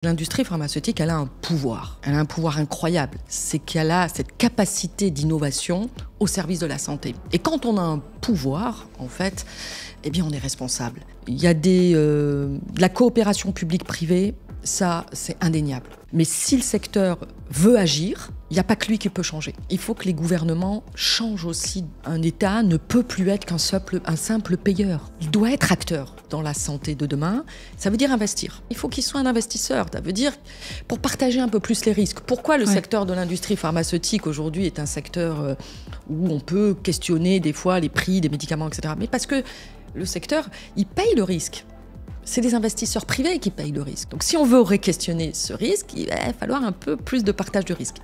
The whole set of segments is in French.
L'industrie pharmaceutique, elle a un pouvoir. Elle a un pouvoir incroyable. C'est qu'elle a cette capacité d'innovation au service de la santé. Et quand on a un pouvoir, en fait, eh bien, on est responsable. Il y a de la coopération publique-privée, ça, c'est indéniable. Mais si le secteur veut agir, il n'y a pas que lui qui peut changer. Il faut que les gouvernements changent aussi. Un État ne peut plus être qu'un simple payeur. Il doit être acteur dans la santé de demain. Ça veut dire investir. Il faut qu'il soit un investisseur. Ça veut dire pour partager un peu plus les risques. Pourquoi le secteur de l'industrie pharmaceutique aujourd'hui est un secteur où on peut questionner des fois les prix des médicaments, etc. Mais parce que le secteur, il paye le risque. C'est les investisseurs privés qui payent le risque. Donc si on veut questionner ce risque, il va falloir un peu plus de partage de risque.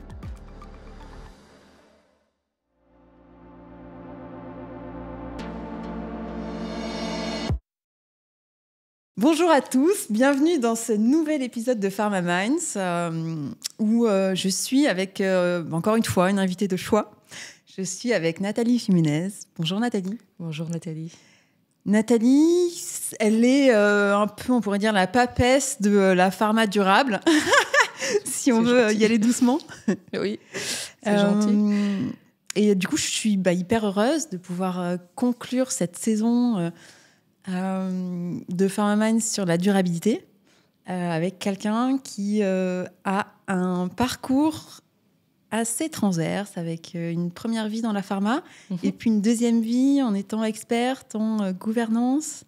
Bonjour à tous, bienvenue dans ce nouvel épisode de Pharma Minds où je suis avec, encore une fois, une invitée de choix. Je suis avec Nathalie Jiménez. Bonjour Nathalie. Bonjour Nathalie. Nathalie, elle est un peu, on pourrait dire, la papesse de la pharma durable, si on veut y aller doucement. Oui, c'est gentil. Et du coup, je suis hyper heureuse de pouvoir conclure cette saison de Pharma Minds sur la durabilité avec quelqu'un qui a un parcours assez transverse, avec une première vie dans la pharma et puis une deuxième vie en étant experte en gouvernance,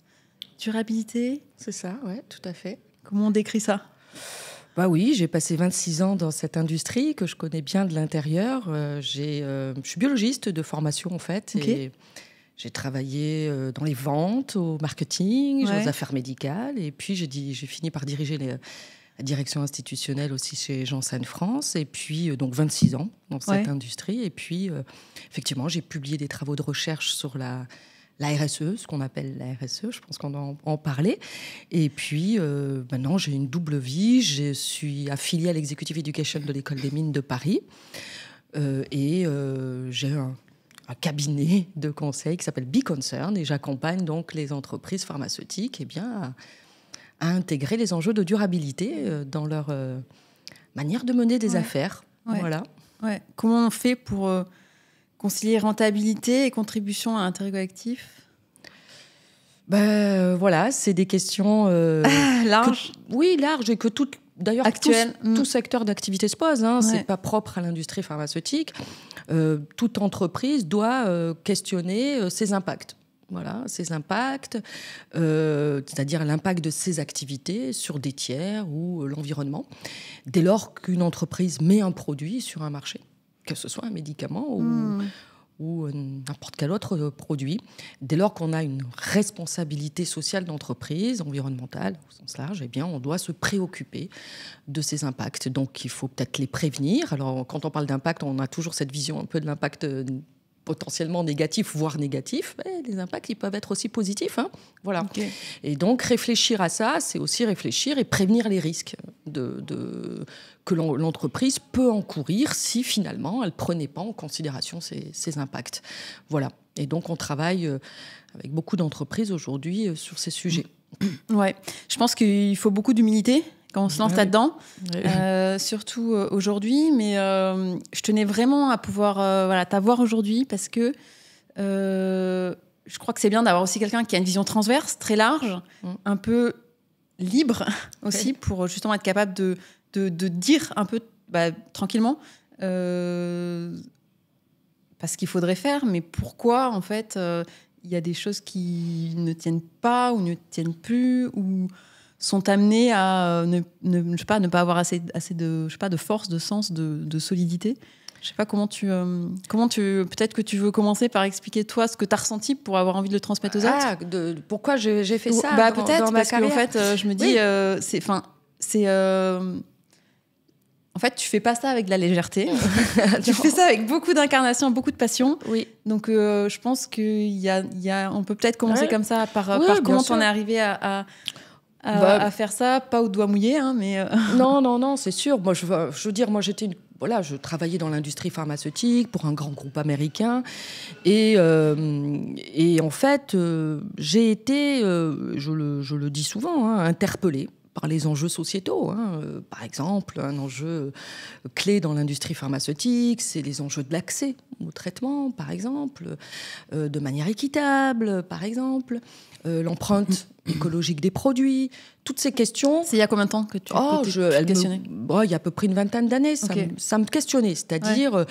durabilité. C'est ça, ouais, tout à fait. Comment on décrit ça ? Bah oui, j'ai passé 26 ans dans cette industrie que je connais bien de l'intérieur. Je suis biologiste de formation en fait. Okay. Et j'ai travaillé dans les ventes, au marketing, aux affaires médicales. Et puis j'ai fini par diriger la direction institutionnelle aussi chez Janssen France. Et puis donc 26 ans dans cette industrie. Et puis effectivement, j'ai publié des travaux de recherche sur la RSE, ce qu'on appelle la RSE, je pense qu'on en parlait. Et puis, maintenant, j'ai une double vie. Je suis affiliée à l'Executive Education de l'École des Mines de Paris. Et j'ai un cabinet de conseil qui s'appelle Be Concern. Et j'accompagne donc les entreprises pharmaceutiques à intégrer les enjeux de durabilité dans leur manière de mener des affaires. Ouais. Voilà. Ouais. Comment on fait pour concilier rentabilité et contribution à l'intérêt collectif ? Voilà, c'est des questions larges. Larges, et que d'ailleurs tout secteur d'activité se pose. C'est pas propre à l'industrie pharmaceutique. Toute entreprise doit questionner ses impacts. Voilà, ses impacts, c'est-à-dire l'impact de ses activités sur des tiers ou l'environnement. Dès lors qu'une entreprise met un produit sur un marché, que ce soit un médicament ou n'importe quel autre produit, dès lors qu'on a une responsabilité sociale d'entreprise, environnementale au sens large, eh bien, on doit se préoccuper de ces impacts. Donc, il faut peut-être les prévenir. Alors, quand on parle d'impact, on a toujours cette vision un peu de l'impact potentiellement négatif, voire négatif. Mais les impacts, ils peuvent être aussi positifs. Voilà. Okay. Et donc, réfléchir à ça, c'est aussi réfléchir et prévenir les risques que l'entreprise peut encourir si, finalement, elle ne prenait pas en considération ces impacts. Voilà. Et donc, on travaille avec beaucoup d'entreprises aujourd'hui sur ces sujets. Ouais. Je pense qu'il faut beaucoup d'humilité quand on se lance là-dedans, surtout aujourd'hui. Mais je tenais vraiment à pouvoir t'avoir aujourd'hui parce que je crois que c'est bien d'avoir aussi quelqu'un qui a une vision transverse, très large, un peu libre aussi, pour justement être capable de dire un peu tranquillement parce qu'il faudrait faire, mais pourquoi en fait il y a des choses qui ne tiennent pas ou ne tiennent plus ou sont amenés à ne pas avoir assez de force, de sens, de solidité. Je sais pas comment tu peut-être que tu veux commencer par expliquer toi ce que tu as ressenti pour avoir envie de le transmettre aux autres. Pourquoi j'ai fait ça peut-être dans ma parce carrière. qu'en fait je me dis en fait, tu fais pas ça avec de la légèreté. Tu fais ça avec beaucoup d'incarnation, beaucoup de passion. Oui. Donc, je pense on peut peut-être commencer comme ça par comment t'en es arrivé à faire ça, pas au doigt mouillé, mais... Non, c'est sûr. Moi, je veux dire, je travaillais dans l'industrie pharmaceutique pour un grand groupe américain. Et en fait, j'ai été, je le dis souvent, interpellée par les enjeux sociétaux. Par exemple, un enjeu clé dans l'industrie pharmaceutique, c'est les enjeux de l'accès au traitement, par exemple, de manière équitable, par exemple, l'empreinte écologique des produits, toutes ces questions. C'est il y a combien de temps que tu te questionnais ? Il y a à peu près une vingtaine d'années, ça me questionnait. C'est-à-dire,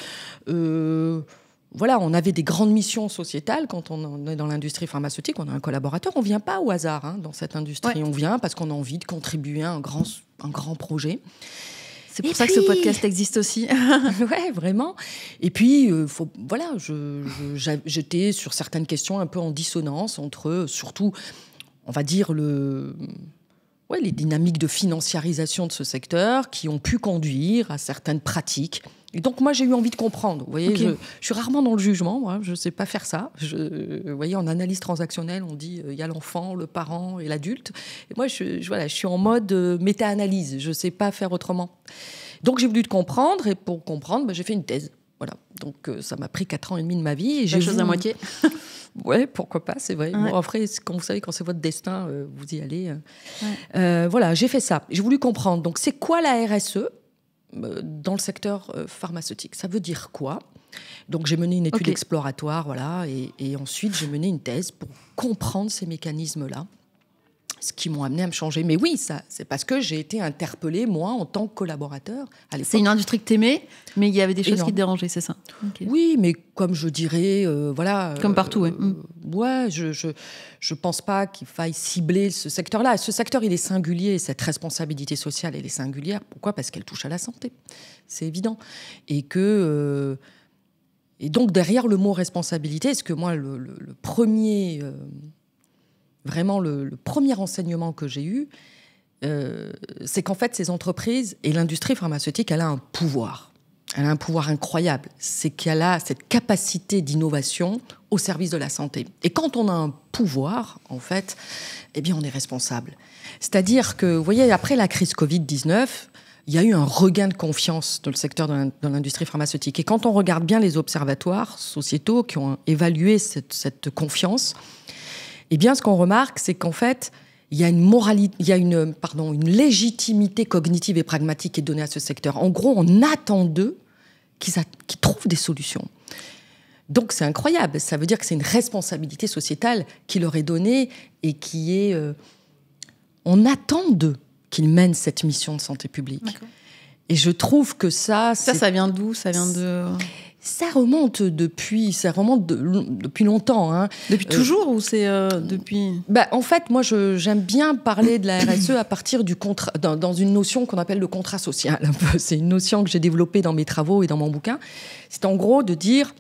on avait des grandes missions sociétales quand on est dans l'industrie pharmaceutique, on a un collaborateur, on ne vient pas au hasard dans cette industrie, on vient parce qu'on a envie de contribuer à un grand projet. C'est pour ça que ce podcast existe aussi. Ouais, vraiment. Et puis, j'étais sur certaines questions un peu en dissonance entre, surtout, on va dire, les dynamiques de financiarisation de ce secteur qui ont pu conduire à certaines pratiques. Et donc, moi, j'ai eu envie de comprendre. Vous voyez, je suis rarement dans le jugement. Moi, je ne sais pas faire ça. Vous voyez, en analyse transactionnelle, on dit il y a l'enfant, le parent et l'adulte. Et moi, je suis en mode méta-analyse. Je ne sais pas faire autrement. Donc, j'ai voulu te comprendre. Et pour comprendre, j'ai fait une thèse. Voilà. Donc, ça m'a pris 4 ans et demi de ma vie. Et j'ai chose à moitié. Ouais, pourquoi pas, c'est vrai. Ouais. Bon, après, quand c'est votre destin, vous y allez. Voilà, j'ai fait ça. J'ai voulu comprendre. Donc, c'est quoi la RSE dans le secteur pharmaceutique? Ça veut dire quoi? Donc, j'ai mené une étude exploratoire, voilà, et ensuite, j'ai mené une thèse pour comprendre ces mécanismes-là, ce qui m'ont amené à me changer. Mais oui, ça, c'est parce que j'ai été interpellée, moi, en tant que collaborateur, à l'époque. C'est une industrie que t'aimais, mais il y avait des choses qui te dérangeaient, c'est ça? Oui, mais comme je dirais, comme partout, oui. Ouais, je pense pas qu'il faille cibler ce secteur-là. Ce secteur, il est singulier, cette responsabilité sociale, elle est singulière. Pourquoi? Parce qu'elle touche à la santé. C'est évident. Et donc, derrière le mot responsabilité, est-ce que moi, le premier... Vraiment, le premier enseignement que j'ai eu, c'est qu'en fait, ces entreprises et l'industrie pharmaceutique, elle a un pouvoir. Elle a un pouvoir incroyable. C'est qu'elle a cette capacité d'innovation au service de la santé. Et quand on a un pouvoir, en fait, eh bien, on est responsable. C'est-à-dire que, vous voyez, après la crise Covid-19, il y a eu un regain de confiance dans le secteur de l'industrie pharmaceutique. Et quand on regarde bien les observatoires sociétaux qui ont évalué cette confiance, eh bien, ce qu'on remarque, c'est qu'en fait, il y a une légitimité cognitive et pragmatique qui est donnée à ce secteur. En gros, on attend d'eux qu'ils trouvent des solutions. Donc, c'est incroyable. Ça veut dire que c'est une responsabilité sociétale qui leur est donnée et qui est... on attend d'eux qu'ils mènent cette mission de santé publique. D'accord. Et je trouve que ça vient d'où? Ça vient de... Ça remonte depuis longtemps. Hein. Depuis toujours ou c'est depuis... En fait, moi, j'aime bien parler de la RSE à partir du contrat, dans une notion qu'on appelle le contrat social. Un peu. C'est une notion que j'ai développée dans mes travaux et dans mon bouquin. C'est en gros de dire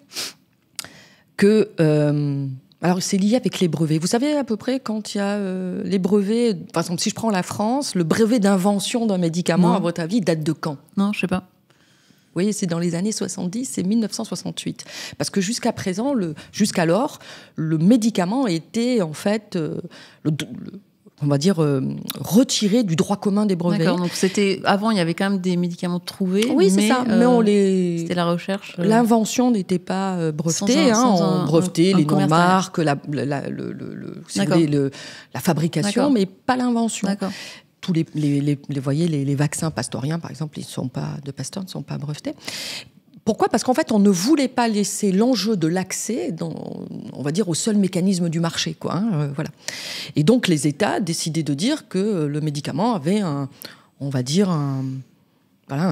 que... alors, c'est lié avec les brevets. Vous savez à peu près quand il y a les brevets... Par exemple, si je prends la France, le brevet d'invention d'un médicament, à votre avis, date de quand? Non, je sais pas. Vous voyez, c'est dans les années 70, c'est 1968. Parce que jusqu'alors, le médicament était en fait, on va dire, retiré du droit commun des brevets. D'accord, donc avant, il y avait quand même des médicaments trouvés. Oui, c'est ça. Mais c'était la recherche. L'invention n'était pas brevetée. On brevetait les noms de marques, la fabrication, mais pas l'invention. D'accord. Tous les vaccins pastoriens, par exemple, de Pasteur ne sont pas brevetés. Pourquoi ? Parce qu'en fait, on ne voulait pas laisser l'enjeu de l'accès, on va dire, au seul mécanisme du marché, quoi. Voilà. Et donc, les États décidaient de dire que le médicament avait un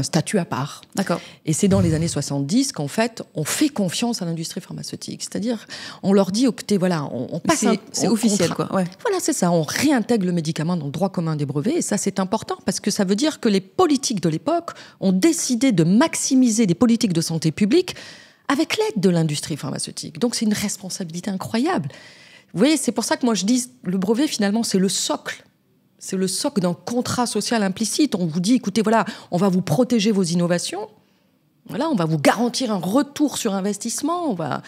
statut à part. D'accord. Et c'est dans les années 70 qu'en fait, on fait confiance à l'industrie pharmaceutique. C'est-à-dire, on leur dit, écoutez, voilà, on passe c'est officiel, quoi. Ouais. Voilà, c'est ça. On réintègre le médicament dans le droit commun des brevets. Et ça, c'est important parce que ça veut dire que les politiques de l'époque ont décidé de maximiser des politiques de santé publique avec l'aide de l'industrie pharmaceutique. Donc, c'est une responsabilité incroyable. Vous voyez, c'est pour ça que moi, je dis, le brevet, finalement, c'est le socle. C'est le socle d'un contrat social implicite. On vous dit, écoutez, voilà, on va vous protéger vos innovations. Voilà, on va vous garantir un retour sur investissement. On va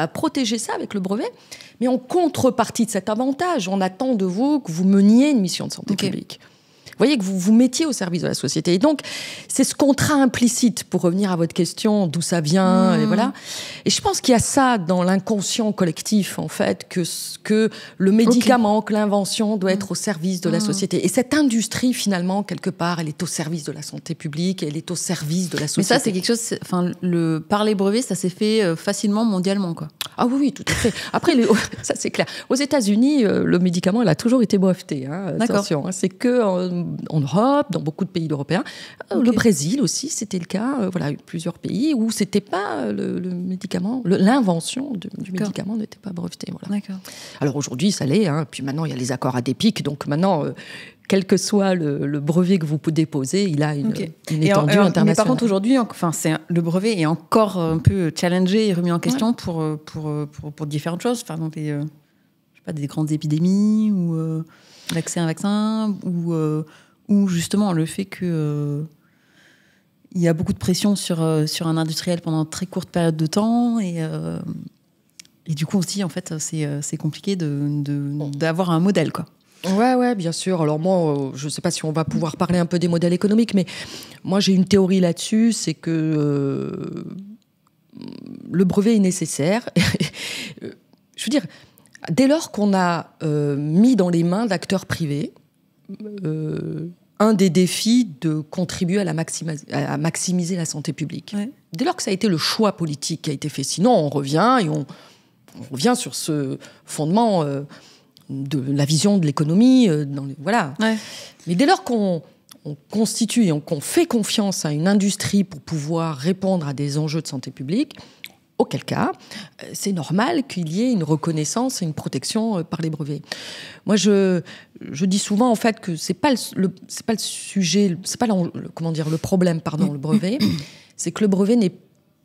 protéger ça avec le brevet. Mais en contrepartie de cet avantage, on attend de vous que vous meniez une mission de santé publique. voyez, que vous vous mettiez au service de la société. Et donc, c'est ce contrat implicite, pour revenir à votre question, d'où ça vient, et voilà. Et je pense qu'il y a ça dans l'inconscient collectif, en fait, que le médicament, que l'invention doit être au service de la société. Et cette industrie, finalement, quelque part, elle est au service de la santé publique, elle est au service de la société. Mais ça, c'est quelque chose, par les brevets, ça s'est fait facilement mondialement, quoi. Ah oui, tout à fait. Après, ça c'est clair. Aux États-Unis, le médicament, il a toujours été breveté. Attention, c'est que en Europe, dans beaucoup de pays européens, le Brésil aussi, c'était le cas. Voilà, plusieurs pays où c'était pas le médicament, l'invention du médicament n'était pas brevetée. Voilà. D'accord. Alors aujourd'hui, ça l'est. Puis maintenant, il y a les accords ADEPIC. Donc maintenant, quel que soit le brevet que vous déposez, il a une étendue internationale. Mais par contre, aujourd'hui, le brevet est encore un peu challengé et remis en question pour différentes choses. Par exemple, je sais pas, des grandes épidémies ou l'accès à un vaccin ou justement le fait que il y a beaucoup de pression sur un industriel pendant une très courte période de temps et du coup aussi, en fait, c'est compliqué d'avoir un modèle, quoi. Ouais, bien sûr. Alors moi, je ne sais pas si on va pouvoir parler un peu des modèles économiques, mais moi j'ai une théorie là-dessus, c'est que le brevet est nécessaire. Je veux dire, dès lors qu'on a mis dans les mains d'acteurs privés un des défis de contribuer à maximiser la santé publique. Ouais. Dès lors que ça a été le choix politique qui a été fait, sinon on revient et on revient sur ce fondement de la vision de l'économie, voilà. Ouais. Mais dès lors qu'on constitue et qu'on fait confiance à une industrie pour pouvoir répondre à des enjeux de santé publique, auquel cas, c'est normal qu'il y ait une reconnaissance et une protection par les brevets. Moi, je dis souvent en fait que c'est pas le sujet, c'est pas le problème, le brevet, c'est que le brevet n'est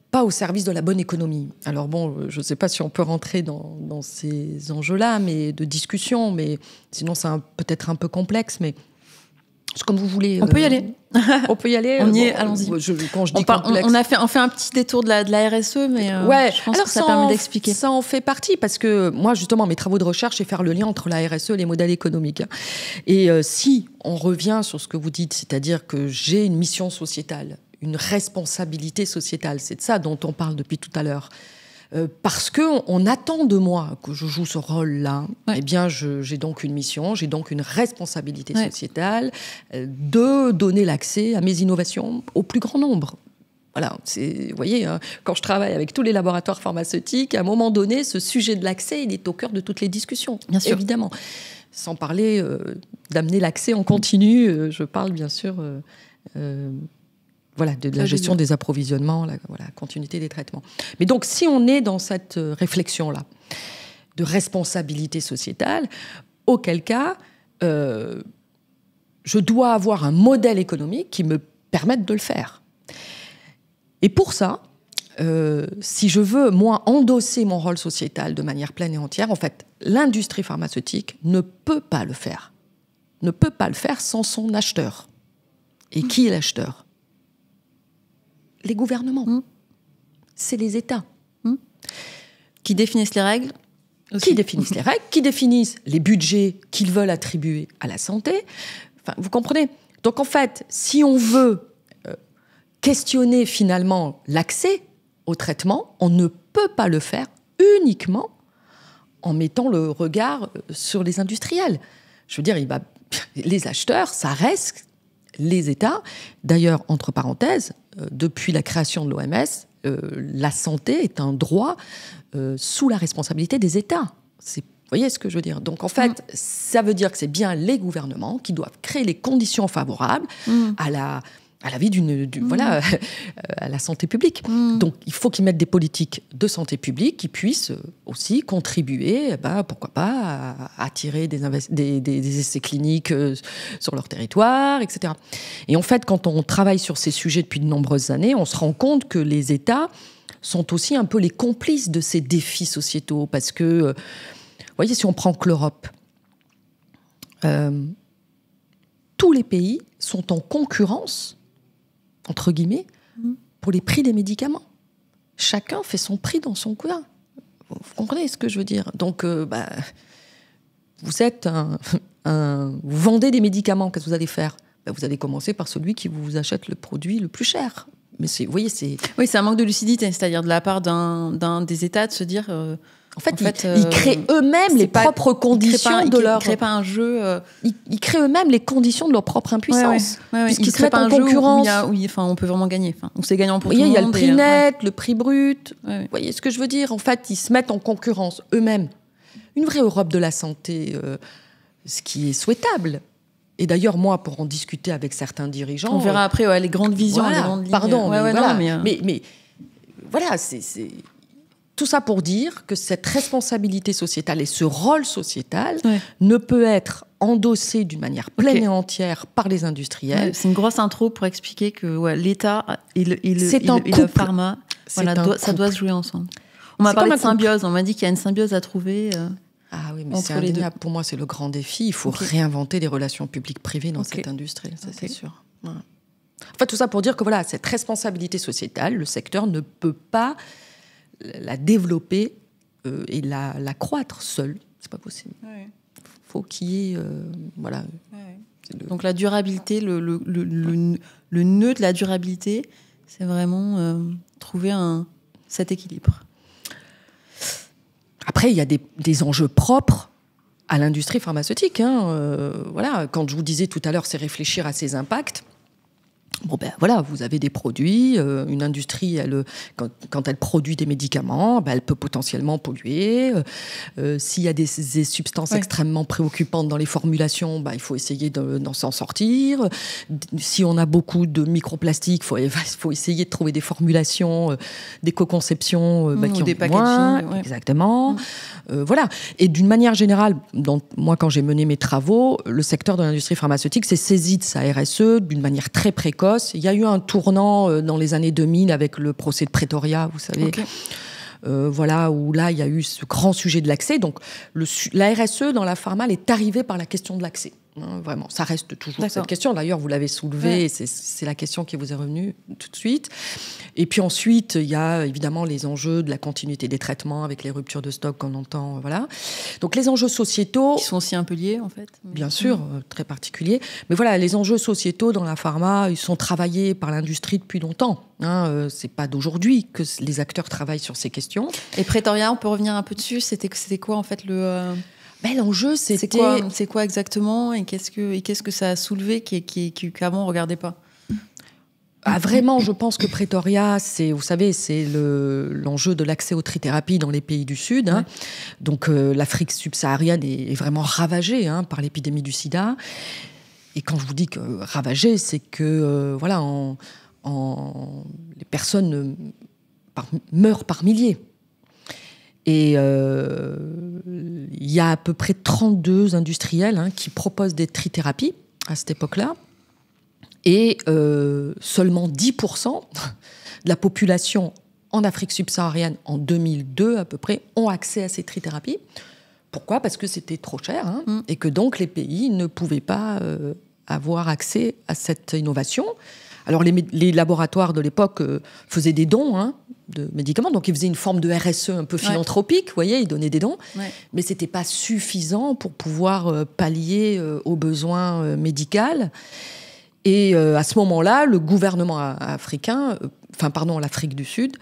pas au service de la bonne économie. Alors bon, je ne sais pas si on peut rentrer dans ces enjeux-là, mais de discussion, mais sinon c'est peut-être un peu complexe, mais c'est comme vous voulez. On peut y aller. On peut y aller. On y est, allons-y. Quand je dis complexe... on fait un petit détour de la RSE, mais je pense que ça permet d'expliquer. Ça en fait partie, parce que moi, justement, mes travaux de recherche, c'est faire le lien entre la RSE et les modèles économiques. Et si on revient sur ce que vous dites, c'est-à-dire que j'ai une mission sociétale, une responsabilité sociétale, c'est de ça dont on parle depuis tout à l'heure. Parce qu'on attend de moi que je joue ce rôle-là, eh bien, j'ai donc une mission, j'ai donc une responsabilité sociétale de donner l'accès à mes innovations au plus grand nombre. Voilà, vous voyez, quand je travaille avec tous les laboratoires pharmaceutiques, à un moment donné, ce sujet de l'accès, il est au cœur de toutes les discussions, bien sûr. Évidemment. Sans parler d'amener l'accès en continu, je parle bien sûr... de la gestion des approvisionnements, la continuité des traitements. Mais donc, si on est dans cette réflexion-là de responsabilité sociétale, auquel cas, je dois avoir un modèle économique qui me permette de le faire. Et pour ça, si je veux, moi, endosser mon rôle sociétal de manière pleine et entière, en fait, l'industrie pharmaceutique ne peut pas le faire. Ne peut pas le faire sans son acheteur. Et qui est l'acheteur ? Les gouvernements. C'est les États. Qui définissent les règles aussi. Qui définissent les règles, qui définissent les budgets qu'ils veulent attribuer à la santé. Enfin, vous comprenez ? Donc en fait, si on veut questionner finalement l'accès au traitement, on ne peut pas le faire uniquement en mettant le regard sur les industriels. Je veux dire, les acheteurs, ça reste les États. D'ailleurs, entre parenthèses, depuis la création de l'OMS, la santé est un droit sous la responsabilité des États. Vous voyez ce que je veux dire ? Donc en fait, ça veut dire que c'est bien les gouvernements qui doivent créer les conditions favorables à la vie à la santé publique. Donc il faut qu'ils mettent des politiques de santé publique qui puissent aussi contribuer, pourquoi pas, à attirer des essais cliniques sur leur territoire, etc. Et en fait, quand on travaille sur ces sujets depuis de nombreuses années, on se rend compte que les États sont aussi un peu les complices de ces défis sociétaux, parce que, vous voyez, si on prend que l'Europe, tous les pays sont en concurrence, entre guillemets, pour les prix des médicaments. Chacun fait son prix dans son coin. Vous comprenez ce que je veux dire ? Donc, vous êtes un vous vendez des médicaments, qu'est-ce que vous allez faire ? Vous allez commencer par celui qui vous achète le produit le plus cher. Mais vous voyez, c'est... Oui, c'est un manque de lucidité, c'est-à-dire de la part d'un des États de se dire... En fait, ils créent eux-mêmes les propres conditions de leur... Ils ne créent pas un jeu... Ils créent eux-mêmes les conditions de leur propre impuissance. Puisqu'ils se mettent en concurrence. On peut vraiment gagner. Où c'est gagnant pour tout le monde. Il y a le prix net, le prix brut. Vous voyez ce que je veux dire ? En fait, ils se mettent en concurrence eux-mêmes. Une vraie Europe de la santé, ce qui est souhaitable. Et d'ailleurs, moi, pour en discuter avec certains dirigeants... On verra après les grandes visions, voilà, les grandes lignes. Pardon, mais voilà, c'est... Tout ça pour dire que cette responsabilité sociétale et ce rôle sociétal ne peut être endossé d'une manière pleine et entière par les industriels. C'est une grosse intro pour expliquer que l'État et le pharma, ça doit se jouer ensemble. On m'a parlé de symbiose, on m'a dit qu'il y a une symbiose à trouver... Ah oui, mais c'est indéniable. Pour moi, c'est le grand défi. Il faut réinventer les relations publiques-privées dans cette industrie, ça c'est sûr. Voilà. En fait, tout ça pour dire que cette responsabilité sociétale, le secteur ne peut pas la développer et la croître seul. C'est pas possible. Faut qu'il y ait... Donc la durabilité, le nœud de la durabilité, c'est vraiment trouver cet équilibre. Après, il y a des enjeux propres à l'industrie pharmaceutique. Quand je vous disais tout à l'heure, c'est réfléchir à ses impacts. Vous avez des produits, une industrie, quand elle produit des médicaments, elle peut potentiellement polluer. S'il y a des substances extrêmement préoccupantes dans les formulations, il faut essayer d'en s'en sortir. Si on a beaucoup de microplastiques, il faut essayer de trouver des formulations, des co-conceptions qui ont des packaging. Exactement. Et d'une manière générale, moi, quand j'ai mené mes travaux, le secteur de l'industrie pharmaceutique s'est saisi de sa RSE d'une manière très précoce. Il y a eu un tournant dans les années 2000 avec le procès de Pretoria, vous savez. Où là, il y a eu ce grand sujet de l'accès. Donc, la RSE dans la pharma, elle est arrivée par la question de l'accès. Vraiment, ça reste toujours cette question. D'ailleurs, vous l'avez soulevée, et c'est la question qui vous est revenue tout de suite. Et puis ensuite, il y a évidemment les enjeux de la continuité des traitements avec les ruptures de stock qu'on entend. Donc les enjeux sociétaux... Qui sont aussi un peu liés, en fait. Bien sûr, très particuliers. Mais les enjeux sociétaux dans la pharma, ils sont travaillés par l'industrie depuis longtemps. C'est pas d'aujourd'hui que les acteurs travaillent sur ces questions. Et Pretoria, on peut revenir un peu dessus. C'était quoi, en fait, l'enjeu, c'était... C'est quoi exactement et qu'est-ce que ça a soulevé qu'avant on ne regardait pas ? Vraiment, je pense que Pretoria, c'est l'enjeu de l'accès aux trithérapies dans les pays du Sud. Donc l'Afrique subsaharienne est vraiment ravagée par l'épidémie du sida. Et quand je vous dis que ravagée, c'est que les personnes meurent par milliers. Et il y a à peu près 32 industriels qui proposent des trithérapies à cette époque-là. Et seulement 10% de la population en Afrique subsaharienne, en 2002 à peu près, ont accès à ces trithérapies. Pourquoi ? Parce que c'était trop cher et que donc les pays ne pouvaient pas avoir accès à cette innovation. Alors les laboratoires de l'époque faisaient des dons de médicaments, donc ils faisaient une forme de RSE un peu philanthropique, vous voyez, ils donnaient des dons, mais c'était pas suffisant pour pouvoir pallier aux besoins médicaux. Et à ce moment-là, le gouvernement africain, l'Afrique du Sud,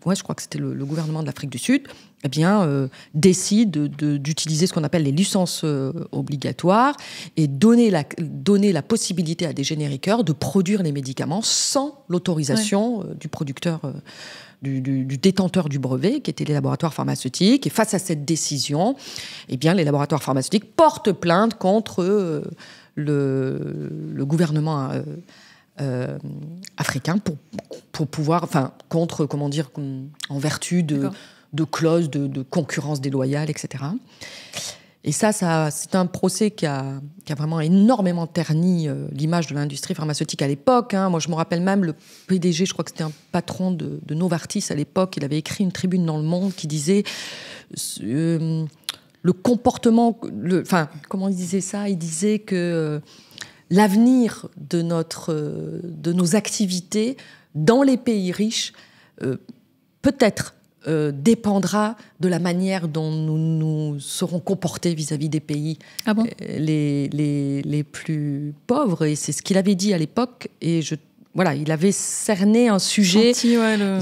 je crois que c'était le gouvernement de l'Afrique du Sud, décide d'utiliser ce qu'on appelle les licences obligatoires et donner la possibilité à des génériqueurs de produire les médicaments sans l'autorisation du producteur, du détenteur du brevet, qui étaient les laboratoires pharmaceutiques. Et face à cette décision, les laboratoires pharmaceutiques portent plainte contre le gouvernement africain pour pouvoir, contre, en vertu de clauses de concurrence déloyale, etc. Et ça c'est un procès qui a vraiment énormément terni l'image de l'industrie pharmaceutique à l'époque. Moi, je me rappelle même le PDG, je crois que c'était un patron de Novartis à l'époque, il avait écrit une tribune dans Le Monde qui disait le comportement... comment il disait ça ? Il disait que l'avenir de nos activités dans les pays riches peut être dépendra de la manière dont nous nous serons comportés vis-à-vis des pays les plus pauvres. Et c'est ce qu'il avait dit à l'époque. Et il avait cerné un sujet, de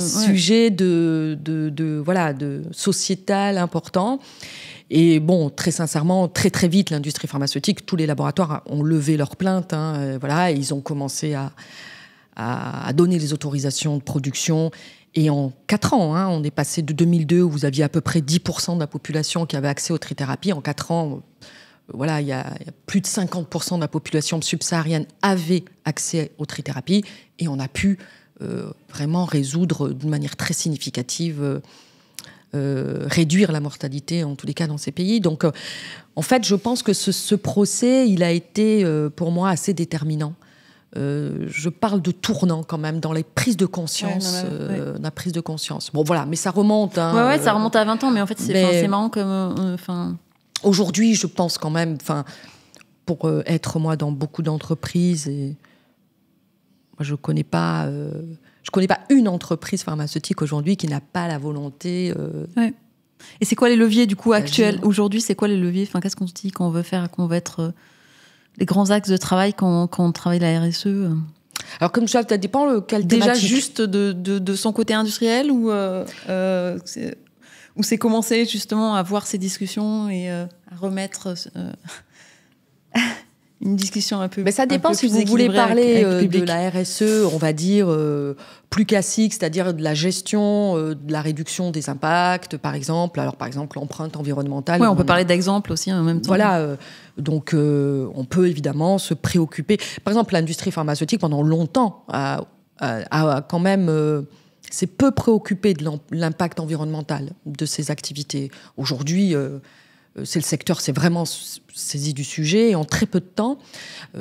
sociétal important. Et bon, très sincèrement, très très vite, l'industrie pharmaceutique, tous les laboratoires ont levé leurs plaintes. Et ils ont commencé à donner les autorisations de production. Et en 4 ans, on est passé de 2002, où vous aviez à peu près 10% de la population qui avait accès aux trithérapies. En 4 ans, il y a plus de 50% de la population subsaharienne avait accès aux trithérapies. Et on a pu vraiment résoudre d'une manière très significative, réduire la mortalité, en tous les cas, dans ces pays. Donc, en fait, je pense que ce procès, il a été, pour moi, assez déterminant. Je parle de tournant quand même dans les prises de conscience, la prise de conscience. Bon voilà, mais ça remonte. Ça remonte à 20 ans, mais en fait c'est marrant comme. Aujourd'hui, je pense quand même, pour être moi dans beaucoup d'entreprises, et moi je connais pas une entreprise pharmaceutique aujourd'hui qui n'a pas la volonté. Et c'est quoi les leviers du coup actuels aujourd'hui? C'est quoi les leviers? Qu'est-ce qu'on se dit qu'on veut faire, qu'on veut être les grands axes de travail quand on travaille la RSE? Alors comme ça dépend quelle déjà thématique. Juste de son côté industriel ou c'est commencer justement à voir ces discussions et à remettre une discussion un peu. Mais ça dépend si vous voulez parler de la RSE, on va dire plus classique, c'est-à-dire de la gestion, de la réduction des impacts, par exemple. Alors par exemple l'empreinte environnementale. Oui, on peut parler d'exemples aussi en même temps. Voilà, donc on peut évidemment se préoccuper. Par exemple, l'industrie pharmaceutique pendant longtemps a quand même s'est peu préoccupée de l'impact environnemental de ses activités. Aujourd'hui, c'est le secteur s'est vraiment saisi du sujet et en très peu de temps.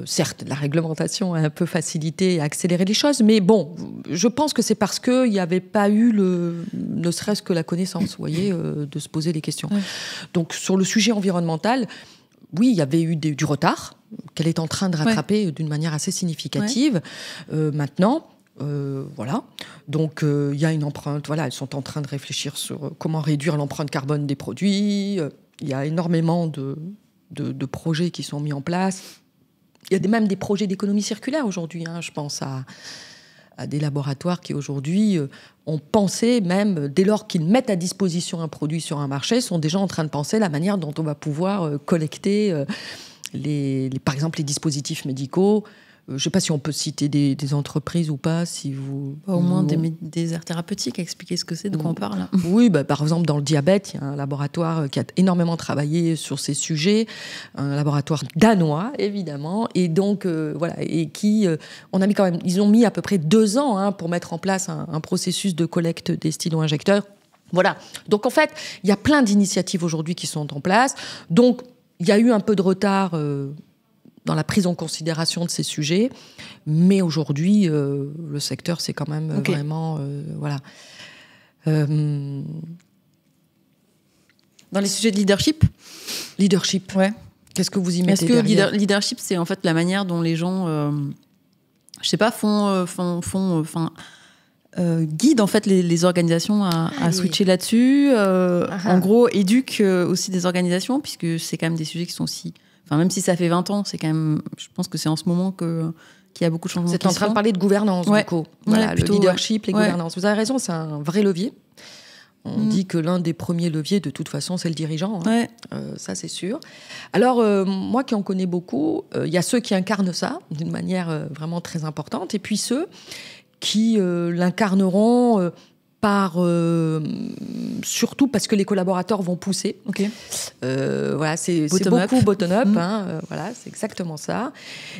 Certes, la réglementation a un peu facilité et accéléré les choses, mais bon, je pense que c'est parce qu'il n'y avait pas eu ne serait-ce que la connaissance, vous voyez, de se poser les questions. Ouais. Donc, sur le sujet environnemental, oui, il y avait eu du retard qu'elle est en train de rattraper d'une manière assez significative. Maintenant, voilà. Donc, il y a une empreinte. Voilà, elles sont en train de réfléchir sur comment réduire l'empreinte carbone des produits. Il y a énormément de projets qui sont mis en place. Il y a même des projets d'économie circulaire aujourd'hui. Je pense à des laboratoires qui aujourd'hui ont pensé, même dès lors qu'ils mettent à disposition un produit sur un marché, sont déjà en train de penser la manière dont on va pouvoir collecter par exemple les dispositifs médicaux. Je ne sais pas si on peut citer des entreprises ou pas, si vous... Au moins des aires thérapeutiques, expliquer ce que c'est, de quoi on parle. Oui, par exemple, dans le diabète, il y a un laboratoire qui a énormément travaillé sur ces sujets, un laboratoire danois, évidemment, et donc, voilà, et qui... ils ont mis à peu près 2 ans pour mettre en place un processus de collecte des stylo-injecteurs. Voilà. Donc, en fait, il y a plein d'initiatives aujourd'hui qui sont en place. Donc, il y a eu un peu de retard... dans la prise en considération de ces sujets. Mais aujourd'hui, le secteur, c'est quand même vraiment... voilà. Dans les sujets de leadership ? Leadership. Ouais. Qu'est-ce que vous y mettez derrière ? Est-ce que leadership, c'est en fait la manière dont les gens, je sais pas, guident en fait les organisations à switcher là-dessus. En gros, éduquent aussi des organisations, puisque c'est quand même des sujets qui sont aussi... Enfin, même si ça fait 20 ans, c'est quand même... Je pense que c'est en ce moment qu'il y a beaucoup de changements. Vous êtes en train de parler de gouvernance, du coup. Voilà, plutôt, le leadership, les gouvernances. Vous avez raison, c'est un vrai levier. On dit que l'un des premiers leviers, de toute façon, c'est le dirigeant. Ça, c'est sûr. Alors, moi qui en connais beaucoup, il y a ceux qui incarnent ça d'une manière vraiment très importante, et puis ceux qui l'incarneront... surtout parce que les collaborateurs vont pousser. Voilà, c'est beaucoup bottom-up. Voilà, c'est exactement ça.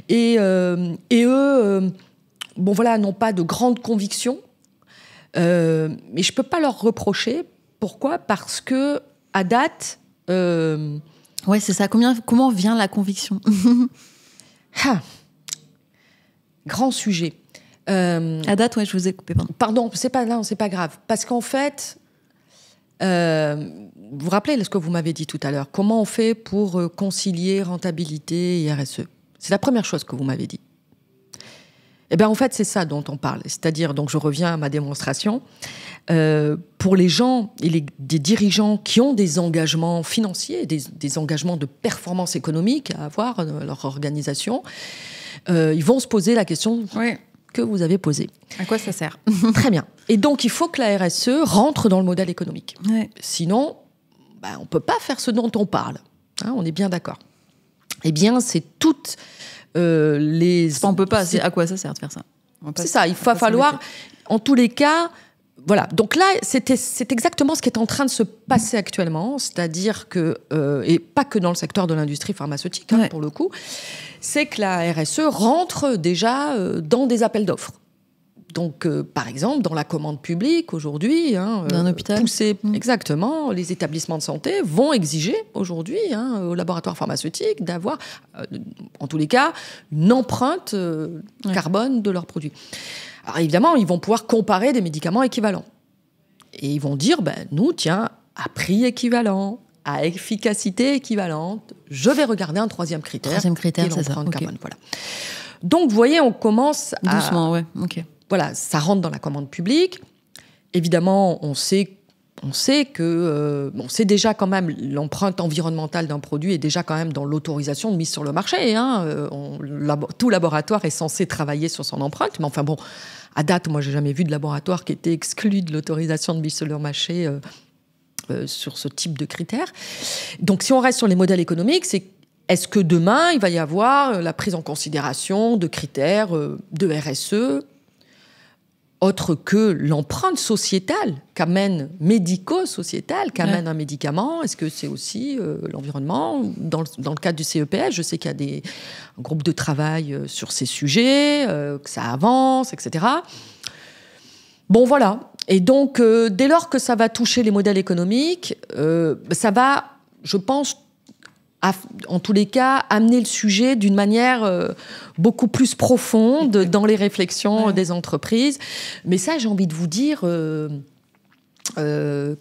Et eux, voilà, n'ont pas de grandes convictions. Mais je peux pas leur reprocher. Pourquoi ? Parce que à date. Ouais, c'est ça. Comment vient la conviction ? Grand sujet. À date, je vous ai coupé. Pardon, c'est pas grave. Parce qu'en fait, vous vous rappelez ce que vous m'avez dit tout à l'heure. Comment on fait pour concilier rentabilité et RSE ? C'est la première chose que vous m'avez dit. Eh bien, en fait, c'est ça dont on parle. C'est-à-dire, donc je reviens à ma démonstration, pour les gens et des dirigeants qui ont des engagements financiers, des engagements de performance économique à avoir dans leur organisation, ils vont se poser la question que vous avez posée. À quoi ça sert ? Très bien. Et donc, il faut que la RSE rentre dans le modèle économique. Ouais. Sinon, on ne peut pas faire ce dont on parle. Hein, on est bien d'accord. Eh bien, c'est toutes les... On ne peut pas, c'est à quoi ça sert de faire ça ? C'est ça, il va falloir, en tous les cas... Voilà, donc là, c'est exactement ce qui est en train de se passer actuellement, c'est-à-dire que, et pas que dans le secteur de l'industrie pharmaceutique, pour le coup, c'est que la RSE rentre déjà dans des appels d'offres. Donc, par exemple, dans la commande publique, aujourd'hui, dans un hôpital. Exactement, les établissements de santé vont exiger aujourd'hui aux laboratoires pharmaceutiques d'avoir, en tous les cas, une empreinte carbone de leurs produits. Alors évidemment, ils vont pouvoir comparer des médicaments équivalents. Et ils vont dire, nous, tiens, à prix équivalent, à efficacité équivalente, je vais regarder un troisième critère. Troisième critère, c'est l'empreinte carbone. Okay. Voilà. Donc, vous voyez, on commence à... Doucement, ouais, ok. Voilà, ça rentre dans la commande publique. Évidemment, on sait que c'est déjà quand même l'empreinte environnementale d'un produit est déjà quand même dans l'autorisation de mise sur le marché. Tout laboratoire est censé travailler sur son empreinte, mais enfin bon, à date, moi, j'ai jamais vu de laboratoire qui était exclu de l'autorisation de mise sur le marché sur ce type de critères. Donc, si on reste sur les modèles économiques, est-ce que demain, il va y avoir la prise en considération de critères de RSE autre que l'empreinte sociétale qu'amène, médico-sociétale, qu'amène un médicament? Est-ce que c'est aussi l'environnement? Dans le cadre du CEPS, je sais qu'il y a un groupe de travail sur ces sujets, que ça avance, etc. Bon, voilà. Et donc, dès lors que ça va toucher les modèles économiques, ça va, je pense, en tous les cas, amener le sujet d'une manière beaucoup plus profonde dans les réflexions des entreprises. Mais ça, j'ai envie de vous dire,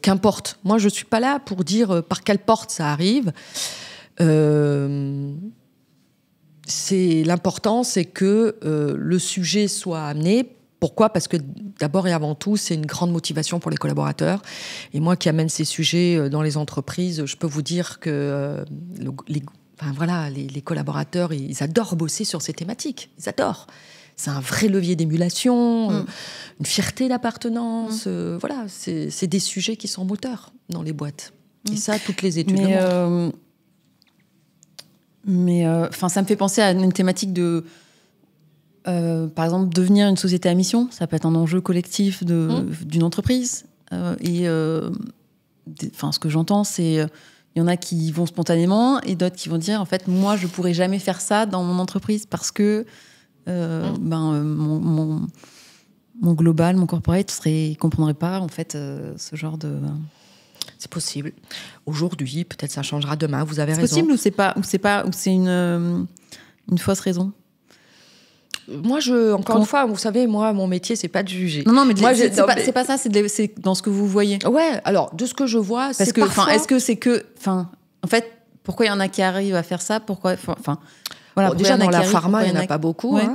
qu'importe. Moi, je ne suis pas là pour dire par quelle porte ça arrive. L'important, c'est que le sujet soit amené. Pourquoi ? Parce que d'abord et avant tout, c'est une grande motivation pour les collaborateurs. Et moi qui amène ces sujets dans les entreprises, je peux vous dire que les collaborateurs, ils adorent bosser sur ces thématiques. Ils adorent. C'est un vrai levier d'émulation, une fierté d'appartenance. Voilà, c'est des sujets qui sont moteurs dans les boîtes. Et ça, toutes les études le montrent. Mais ça me fait penser à une thématique de... par exemple, devenir une société à mission, ça peut être un enjeu collectif d'une entreprise. Ce que j'entends, c'est il y en a qui vont spontanément et d'autres qui vont dire, en fait, moi, je ne pourrais jamais faire ça dans mon entreprise parce que mon global, mon corporate ne comprendrait pas, en fait, ce genre de... C'est possible. Aujourd'hui, peut-être ça changera demain, vous avez raison. C'est possible ou c'est une fausse raison? Moi, encore une fois, vous savez, moi, mon métier, c'est pas de juger. Non, mais c'est pas ça, c'est dans ce que vous voyez. Ouais, alors, de ce que je vois, c'est parfois... Est-ce que c'est que... En fait, pourquoi il y en a qui arrivent à faire ça? Pourquoi... Voilà, bon, déjà, dans la pharma, il n'y en a pas beaucoup. Ouais.